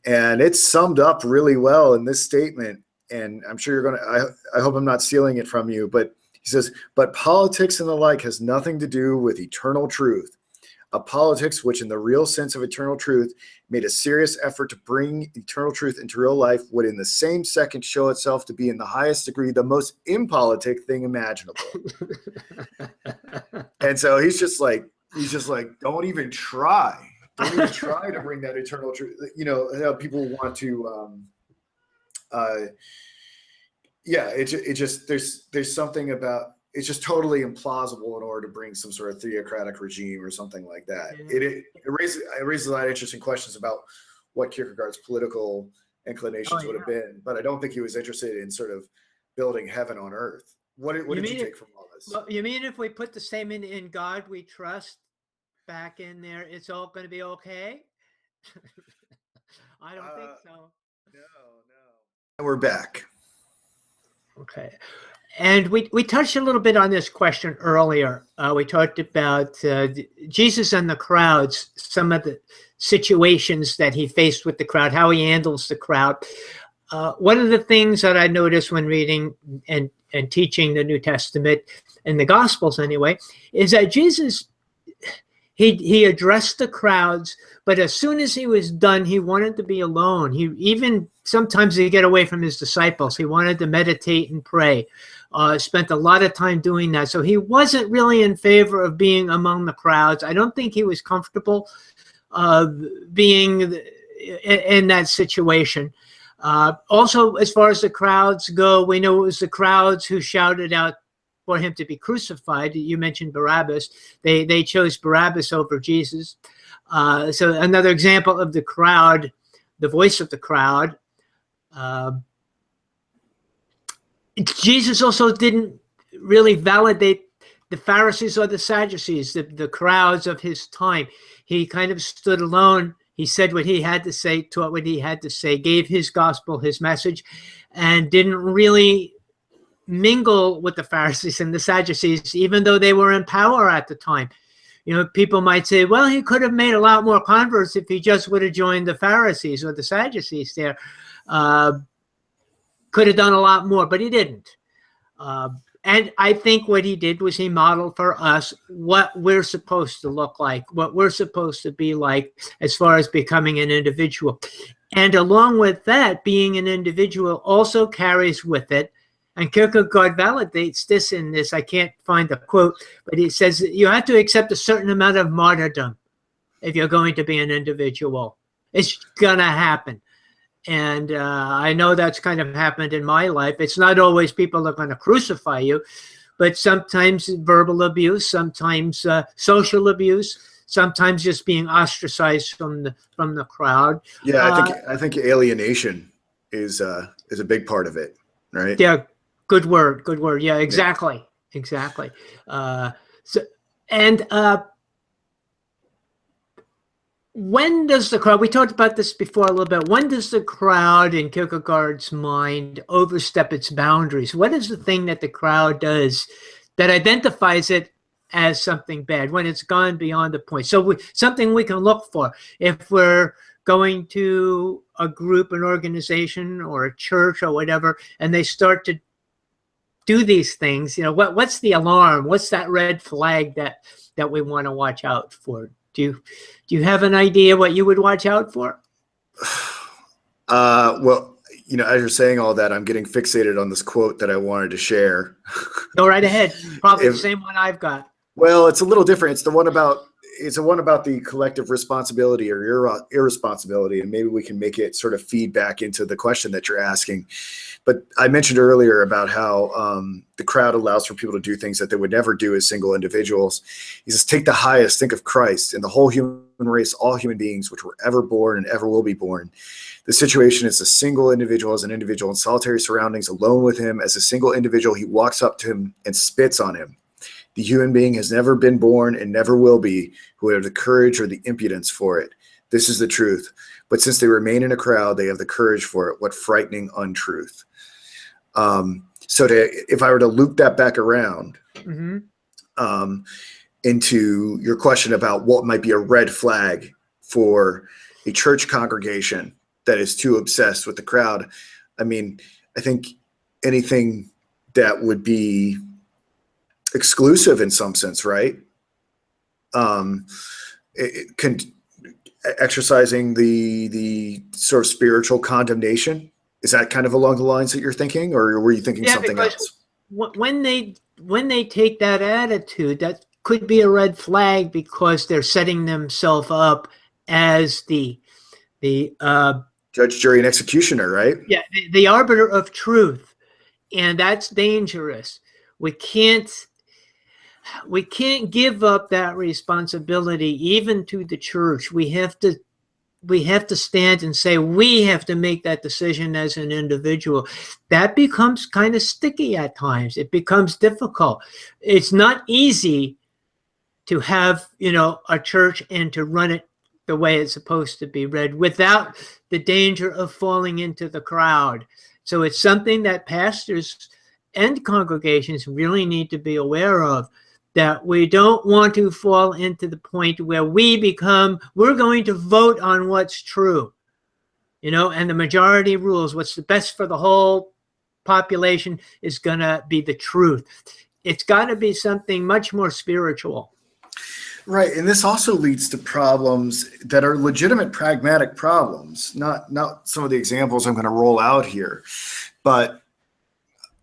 And it's summed up really well in this statement. And I'm sure you're going to, I hope I'm not stealing it from you, but he says, but politics and the like has nothing to do with eternal truth. A politics which in the real sense of eternal truth made a serious effort to bring eternal truth into real life would in the same second show itself to be in the highest degree the most impolitic thing imaginable. And so he's just like, don't even try. Don't even try to bring that eternal truth. How people want to there's something about, it's just totally implausible in order to bring some sort of theocratic regime or something like that. Yeah. It raises a lot of interesting questions about what Kierkegaard's political inclinations would have been, but I don't think he was interested in sort of building heaven on earth. What did you take from all this? Well, you mean if we put the statement "in God we trust" back in there, it's all going to be okay? I don't think so. No. And we're back. Okay. And we touched a little bit on this question earlier. We talked about Jesus and the crowds, some of the situations that he faced with the crowd, how he handles the crowd. One of the things that I noticed when reading and teaching the New Testament and the Gospels anyway, is that Jesus, he addressed the crowds, but as soon as he was done, he wanted to be alone. He even sometimes he'd get away from his disciples. He wanted to meditate and pray. Spent a lot of time doing that. So he wasn't really in favor of being among the crowds. I don't think he was comfortable being in that situation. Also, as far as the crowds go, we know it was the crowds who shouted out for him to be crucified. You mentioned Barabbas. They chose Barabbas over Jesus. So another example of the crowd, the voice of the crowd. Jesus also didn't really validate the Pharisees or the Sadducees, the crowds of his time. He kind of stood alone. He said what he had to say, taught what he had to say, gave his gospel, his message, and didn't really mingle with the Pharisees and the Sadducees, even though they were in power at the time. You know, people might say, well, he could have made a lot more converts if he just would have joined the Pharisees or the Sadducees there. Could have done a lot more, but he didn't. And I think what he did was he modeled for us what we're supposed to look like, what we're supposed to be like as far as becoming an individual. And along with that, being an individual also carries with it, and Kierkegaard validates this in this, I can't find the quote, but he says that you have to accept a certain amount of martyrdom if you're going to be an individual. It's going to happen. And I know that's kind of happened in my life. It's not always people are going to crucify you, but sometimes verbal abuse, sometimes social abuse, sometimes just being ostracized from the crowd. Yeah, I think alienation is a big part of it, right? Yeah, good word. Yeah, exactly. When does the crowd, we talked about this before a little bit, when does the crowd in Kierkegaard's mind overstep its boundaries? What is the thing that the crowd does that identifies it as something bad when it's gone beyond the point? So something we can look for if we're going to a group, an organization, or a church or whatever, and they start to do these things, you know, what's the alarm? What's that red flag that we want to watch out for? Do you have an idea what you would watch out for? Well, you know, as you're saying all that, I'm getting fixated on this quote that I wanted to share. Go right ahead. Probably the same one I've got. Well, it's a little different. It's the one about the collective responsibility or irresponsibility, and maybe we can make it sort of feed back into the question that you're asking. But I mentioned earlier about how the crowd allows for people to do things that they would never do as single individuals. He says, take the highest, think of Christ and the whole human race, all human beings which were ever born and ever will be born. The situation is a single individual as an individual in solitary surroundings, alone with him. As a single individual, he walks up to him and spits on him. The human being has never been born and never will be who have the courage or the impudence for it. This is the truth. But since they remain in a crowd, they have the courage for it. What frightening untruth. If I were to loop that back around into your question about what might be a red flag for a church congregation that is too obsessed with the crowd, I mean, I think anything that would be exclusive in some sense, right? Exercising the sort of spiritual condemnation. Is that kind of along the lines that you're thinking, or were you thinking something else? When they take that attitude, that could be a red flag because they're setting themselves up as the judge, jury, and executioner, right? Yeah, the arbiter of truth, and that's dangerous. We can't give up that responsibility even to the church. We have to we have to stand and say we have to make that decision as an individual. That becomes kind of sticky at times. It becomes difficult. It's not easy to have, a church and to run it the way it's supposed to be read without the danger of falling into the crowd. So it's something that pastors and congregations really need to be aware of, that we don't want to fall into the point where we're going to vote on what's true, and the majority rules. What's the best for the whole population is going to be the truth. It's got to be something much more spiritual. Right, and this also leads to problems that are legitimate pragmatic problems, not some of the examples I'm going to roll out here, but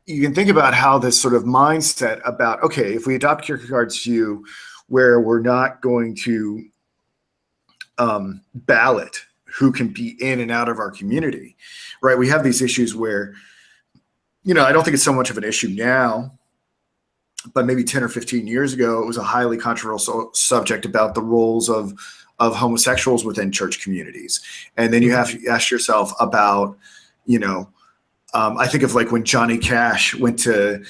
you can think about how this sort of mindset about, okay, if we adopt Kierkegaard's view where we're not going to ballot who can be in and out of our community, right? We have these issues where, I don't think it's so much of an issue now, but maybe 10 or 15 years ago, it was a highly controversial subject about the roles of homosexuals within church communities. And then you have to ask yourself about, I think of like when Johnny Cash went to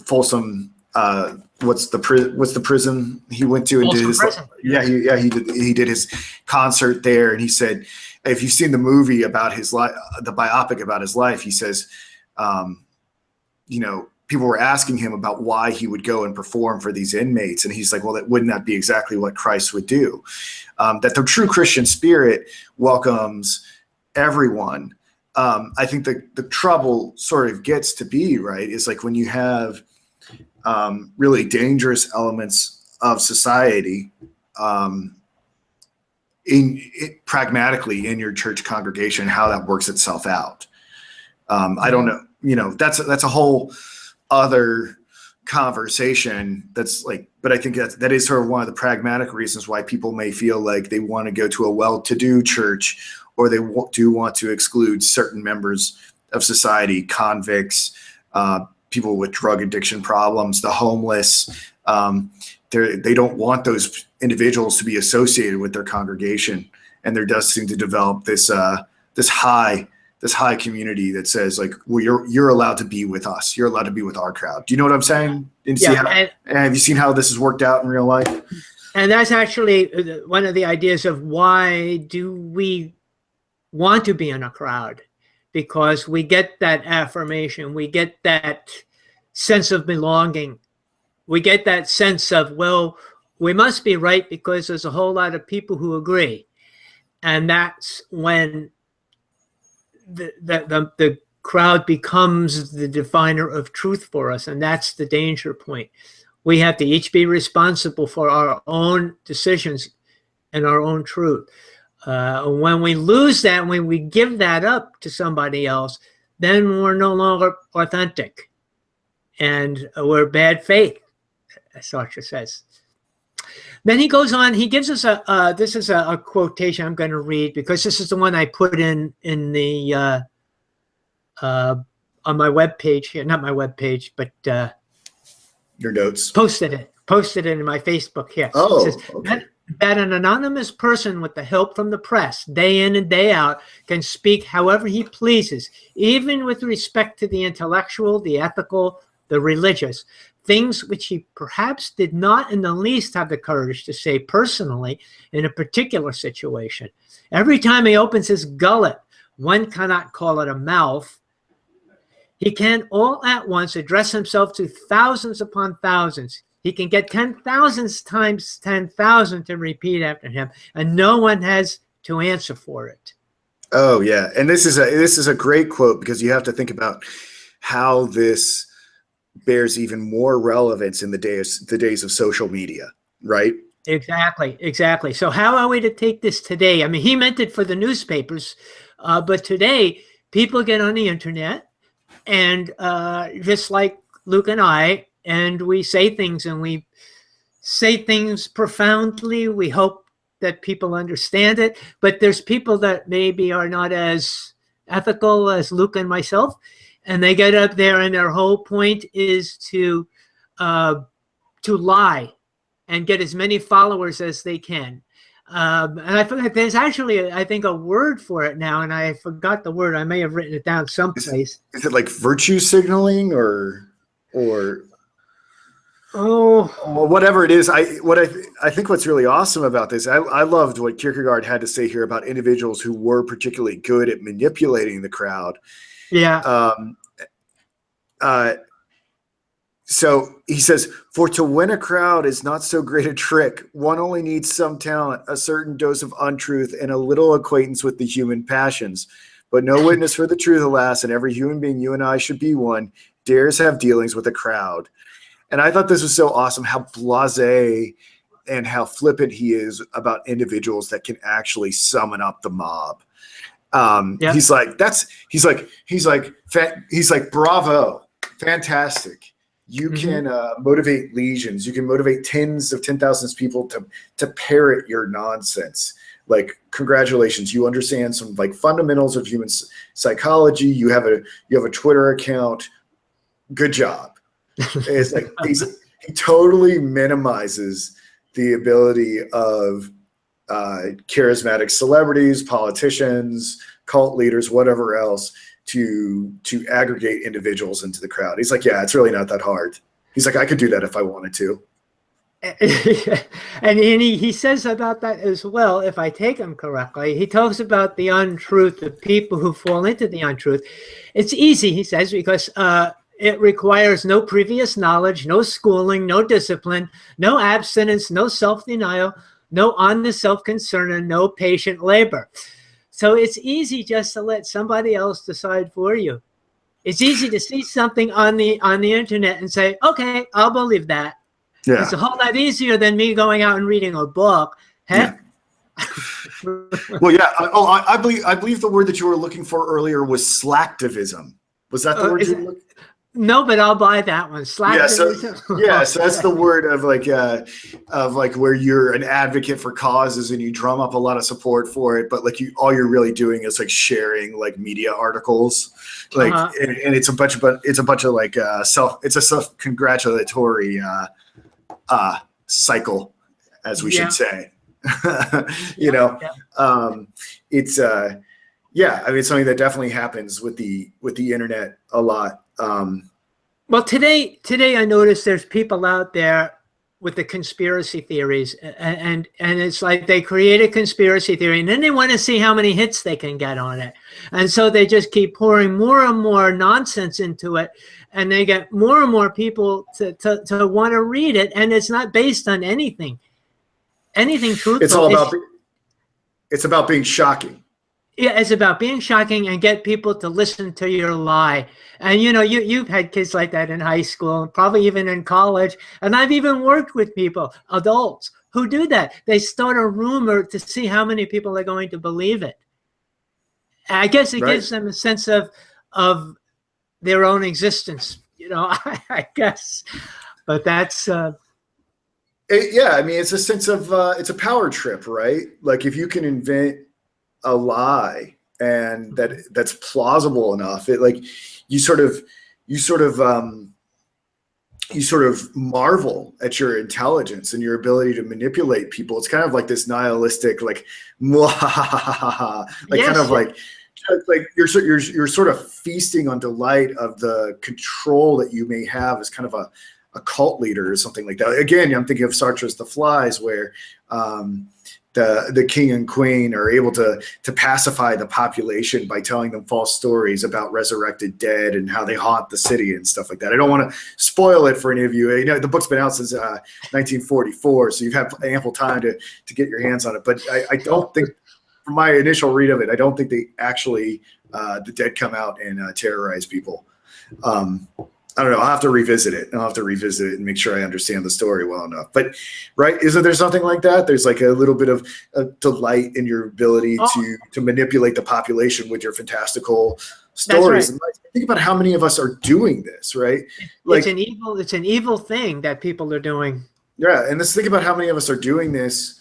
Folsom. What's the prison he went to and did his? He did his concert there, and he said, if you've seen the movie about his life, the biopic about his life, he says, people were asking him about why he would go and perform for these inmates, and he's like, well, wouldn't that be exactly what Christ would do? That the true Christian spirit welcomes everyone. I think the trouble sort of gets to be, right, is like when you have really dangerous elements of society pragmatically in your church congregation, how that works itself out. I don't know, that's a whole other conversation that's like, but I think that is sort of one of the pragmatic reasons why people may feel like they want to go to a well-to-do church, or they do want to exclude certain members of society, convicts, people with drug addiction problems, the homeless. They don't want those individuals to be associated with their congregation. And there does seem to develop this high community that says like, well, you're allowed to be with us. You're allowed to be with our crowd. Do you know what I'm saying? And have you seen how this has worked out in real life? And that's actually one of the ideas of why do we want to be in a crowd, because we get that affirmation, we get that sense of belonging, we get that sense of, well, we must be right because there's a whole lot of people who agree. And that's when the crowd becomes the definer of truth for us, and that's the danger point. We have to each be responsible for our own decisions and our own truth. When we lose that, when we give that up to somebody else, then we're no longer authentic, and we're bad faith, as Sartre says. Then he goes on. He gives us this is a quotation I'm going to read, because this is the one I put in the on my webpage here, not my webpage, but your notes. Posted it in my Facebook here. Oh, it says, okay. That an anonymous person with the help from the press, day in and day out, can speak however he pleases, even with respect to the intellectual, the ethical, the religious, things which he perhaps did not in the least have the courage to say personally in a particular situation. Every time he opens his gullet, one cannot call it a mouth, he can all at once address himself to thousands upon thousands. He can get 10,000 times 10,000 to repeat after him, and no one has to answer for it. Oh yeah, and this is a great quote, because you have to think about how this bears even more relevance in the days of social media, right? Exactly. So how are we to take this today? I mean, he meant it for the newspapers, but today people get on the internet, and just like Luke and I, and we say things, and we say things profoundly. We hope that people understand it, but there's people that maybe are not as ethical as Luke and myself, and they get up there, and their whole point is to lie and get as many followers as they can. And I forgot, there's actually, I think, a word for it now, and I forgot the word. I may have written it down someplace. Is it like virtue signaling or Oh, well, whatever it is? I think what's really awesome about this, I loved what Kierkegaard had to say here about individuals who were particularly good at manipulating the crowd. yeah. So he says, for to win a crowd is not so great a trick. One only needs some talent, a certain dose of untruth, and a little acquaintance with the human passions. But no witness for the truth, alas, and every human being, you and I should be one, dares have dealings with a crowd. And I thought this was so awesome, how blasé and how flippant he is about individuals that can actually summon up the mob. Yeah. He's like, bravo, fantastic. You can motivate legions. You can motivate tens of 10,000 people to parrot your nonsense. Like, congratulations, you understand some like fundamentals of human psychology. You have a Twitter account. Good job. It's like he totally minimizes the ability of charismatic celebrities, politicians, cult leaders, whatever else, to aggregate individuals into the crowd. He's like, yeah, it's really not that hard. He's like, I could do that if I wanted to. And he says about that as well, if I take him correctly, he talks about the untruth, the people who fall into the untruth. It's easy, he says, because it requires no previous knowledge, no schooling, no discipline, no abstinence, no self-denial, no honest self-concern, and no patient labor. So it's easy just to let somebody else decide for you. It's easy to see something on the internet and say, okay, I'll believe that. Yeah. It's a whole lot easier than me going out and reading a book. Heck. Yeah. Well, yeah. I believe the word that you were looking for earlier was slacktivism. Was that the word you were looking for? No, but I'll buy that one. Yeah, so that's the word of like where you're an advocate for causes and you drum up a lot of support for it, but like all you're really doing is like sharing like media articles, like and it's a bunch of like self-congratulatory cycle, as we should say. It's I mean, it's something that definitely happens with the internet a lot. Well, today I noticed there's people out there with the conspiracy theories, and it's like they create a conspiracy theory, and then they want to see how many hits they can get on it, and so they just keep pouring more and more nonsense into it, and they get more and more people to want to read it, and it's not based on anything truthful. It's about being shocking. Yeah, it's about being shocking and get people to listen to your lie. And, you've had kids like that in high school and probably even in college. And I've even worked with people, adults, who do that. They start a rumor to see how many people are going to believe it. I guess it gives them a sense of their own existence, I guess. But that's... I mean, it's a sense of, it's a power trip, right? Like if you can invent a lie and that's plausible enough, it like you sort of marvel at your intelligence and your ability to manipulate people. It's kind of like this nihilistic, like, kind of like you're sort of feasting on delight of the control that you may have as kind of a cult leader or something like that. Again, I'm thinking of Sartre's The Flies, where the king and queen are able to pacify the population by telling them false stories about resurrected dead and how they haunt the city and stuff like that. I don't want to spoil it for any of you. The book's been out since 1944, so you've had ample time to get your hands on it. But I don't think, from my initial read of it, I don't think they actually the dead come out and terrorize people. I don't know. I'll have to revisit it. And make sure I understand the story well enough. But isn't there something like that? There's like a little bit of delight in your ability to manipulate the population with your fantastical stories. Right. And think about how many of us are doing this, right? Like it's an evil thing that people are doing. Yeah, and let's think about how many of us are doing this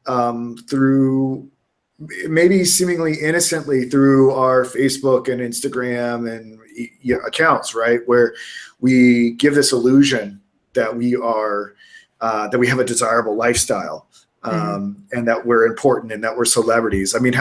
through maybe seemingly innocently through our Facebook and Instagram and accounts, right? Where we give this illusion that we are, that we have a desirable lifestyle, and that we're important and that we're celebrities. I mean,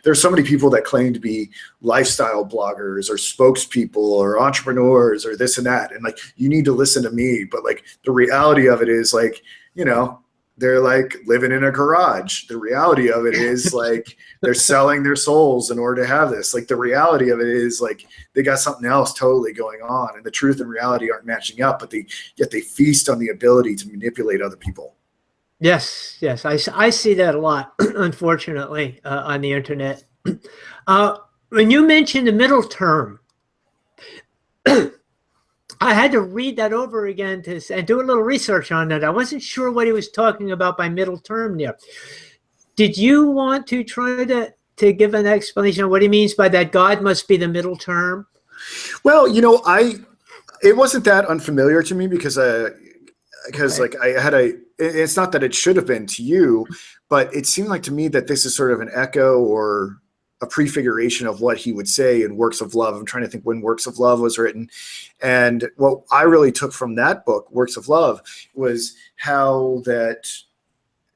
there's so many people that claim to be lifestyle bloggers or spokespeople or entrepreneurs or this and that. And like, you need to listen to me. But like, the reality of it is like, you know, they're like living in a garage. The reality of it is like, they're selling their souls in order to have this. Like, the reality of it is like, they got something else totally going on, and the truth and reality aren't matching up, but yet they feast on the ability to manipulate other people. Yes, I see that a lot, unfortunately, on the internet. When you mentioned the middle term, I had to read that over again and do a little research on it. I wasn't sure what he was talking about by middle term there. Did you want to try to give an explanation of what he means by that? God must be the middle term? Well, you know, it wasn't that unfamiliar to me because like I had it's not that it should have been to you, but it seemed like to me that this is sort of an echo or a prefiguration of what he would say in Works of Love. I'm trying to think when Works of Love was written. And what I really took from that book, Works of Love, was how that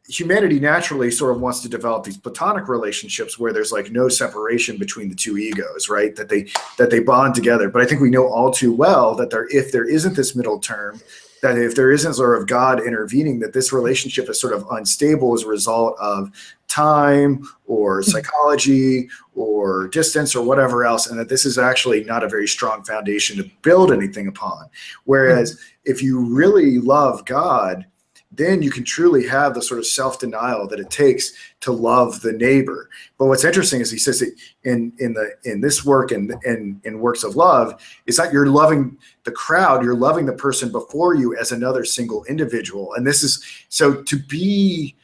humanity naturally sort of wants to develop these platonic relationships where there's like no separation between the two egos, right? That they bond together. But I think we know all too well that if there isn't this middle term, that if there isn't sort of God intervening, that this relationship is sort of unstable as a result of time or psychology or distance or whatever else, and that this is actually not a very strong foundation to build anything upon. Whereas if you really love God, then you can truly have the sort of self-denial that it takes to love the neighbor. But what's interesting is he says that in this work and in Works of Love, it's not you're loving the crowd, you're loving the person before you as another single individual. And this is, so to be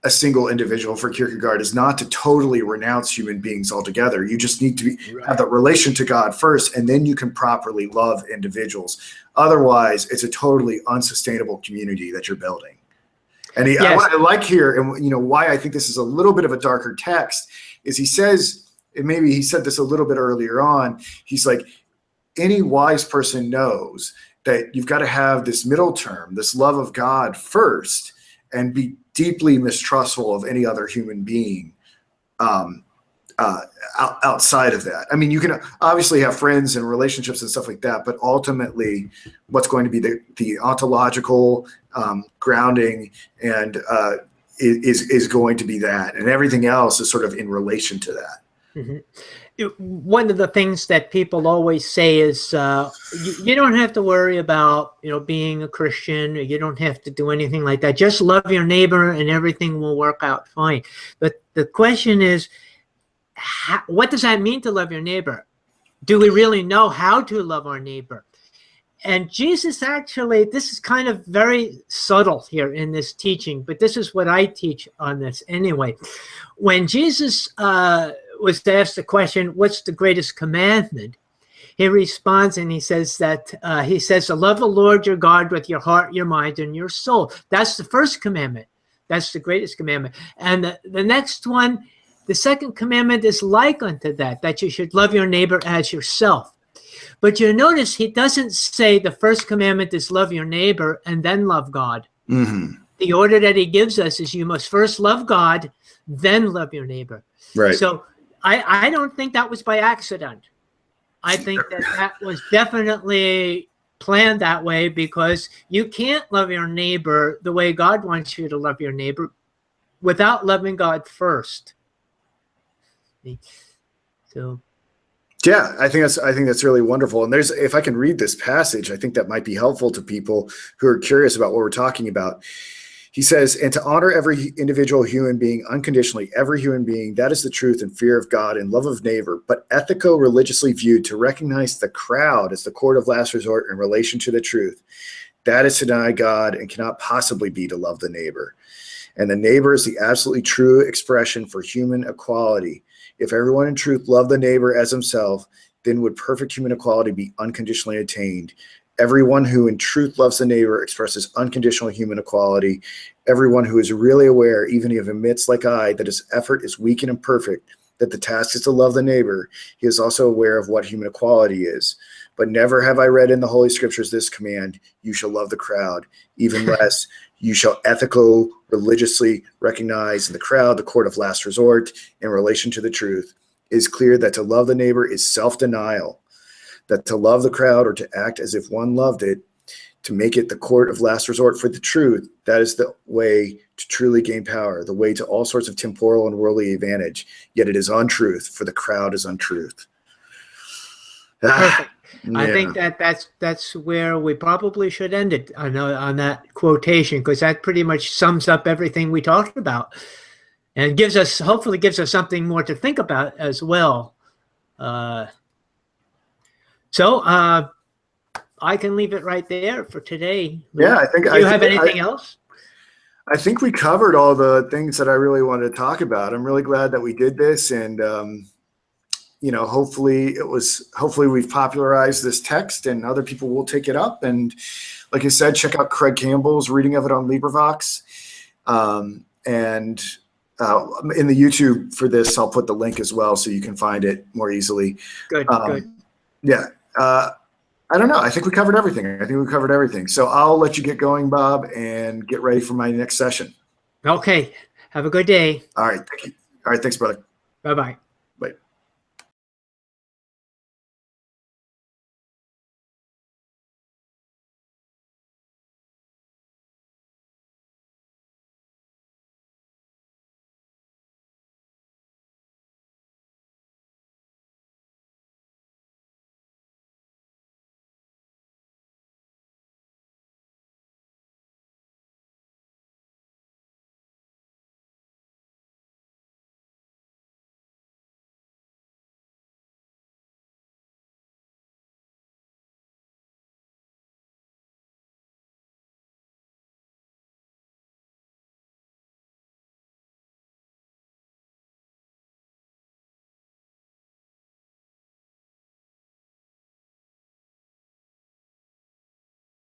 a single individual for Kierkegaard is not to totally renounce human beings altogether. You just need to have that relation to God first, and then you can properly love individuals. Otherwise, it's a totally unsustainable community that you're building. And what I like here, and you know why I think this is a little bit of a darker text, is he says, and maybe he said this a little bit earlier on, he's like, any wise person knows that you've got to have this middle term, this love of God first, and be deeply mistrustful of any other human being outside of that. I mean, you can obviously have friends and relationships and stuff like that, but ultimately what's going to be the ontological grounding and is going to be that, and everything else is sort of in relation to that. Mm-hmm. One of the things that people always say is you don't have to worry about, you know, being a Christian, or you don't have to do anything like that. Just love your neighbor and everything will work out fine. But the question is, what does that mean to love your neighbor? Do we really know how to love our neighbor? And Jesus actually, this is kind of very subtle here in this teaching, but this is what I teach on this anyway. When Jesus was asked the question, what's the greatest commandment? He responds and he says to love the Lord your God with your heart, your mind, and your soul. That's the first commandment. That's the greatest commandment. And the next one, the second commandment is like unto that you should love your neighbor as yourself. But you notice he doesn't say the first commandment is love your neighbor and then love God. Mm-hmm. The order that he gives us is you must first love God, then love your neighbor. Right. So I don't think that was by accident. I think that was definitely planned that way, because you can't love your neighbor the way God wants you to love your neighbor without loving God first. So, yeah, I think that's really wonderful. And if I can read this passage, I think that might be helpful to people who are curious about what we're talking about. He says, and to honor every individual human being unconditionally, every human being, that is the truth and fear of God and love of neighbor, but ethico-religiously viewed, to recognize the crowd as the court of last resort in relation to the truth. That is to deny God and cannot possibly be to love the neighbor. And the neighbor is the absolutely true expression for human equality. If everyone in truth loved the neighbor as himself, then would perfect human equality be unconditionally attained. Everyone who in truth loves the neighbor expresses unconditional human equality. Everyone who is really aware, even if admits like I, that his effort is weak and imperfect, that the task is to love the neighbor, he is also aware of what human equality is. But never have I read in the Holy Scriptures this command, you shall love the crowd, even less, You shall ethical, religiously recognize in the crowd the court of last resort in relation to the truth. It is clear that to love the neighbor is self-denial, that to love the crowd or to act as if one loved it, to make it the court of last resort for the truth, that is the way to truly gain power, the way to all sorts of temporal and worldly advantage. Yet it is untruth, for the crowd is untruth. Perfect. Yeah. I think that's where we probably should end it on that quotation, because that pretty much sums up everything we talked about, and hopefully gives us something more to think about as well. So I can leave it right there for today. Yeah, I think. Do you have anything else? I think we covered all the things that I really wanted to talk about. I'm really glad that we did this, and hopefully we've popularized this text, and other people will take it up. And like I said, check out Craig Campbell's reading of it on LibriVox, and in the YouTube for this, I'll put the link as well, so you can find it more easily. Good. Good. Yeah. I don't know. I think we covered everything. So I'll let you get going, Bob, and get ready for my next session. Okay. Have a good day. All right. Thank you. All right. Thanks, brother. Bye-bye.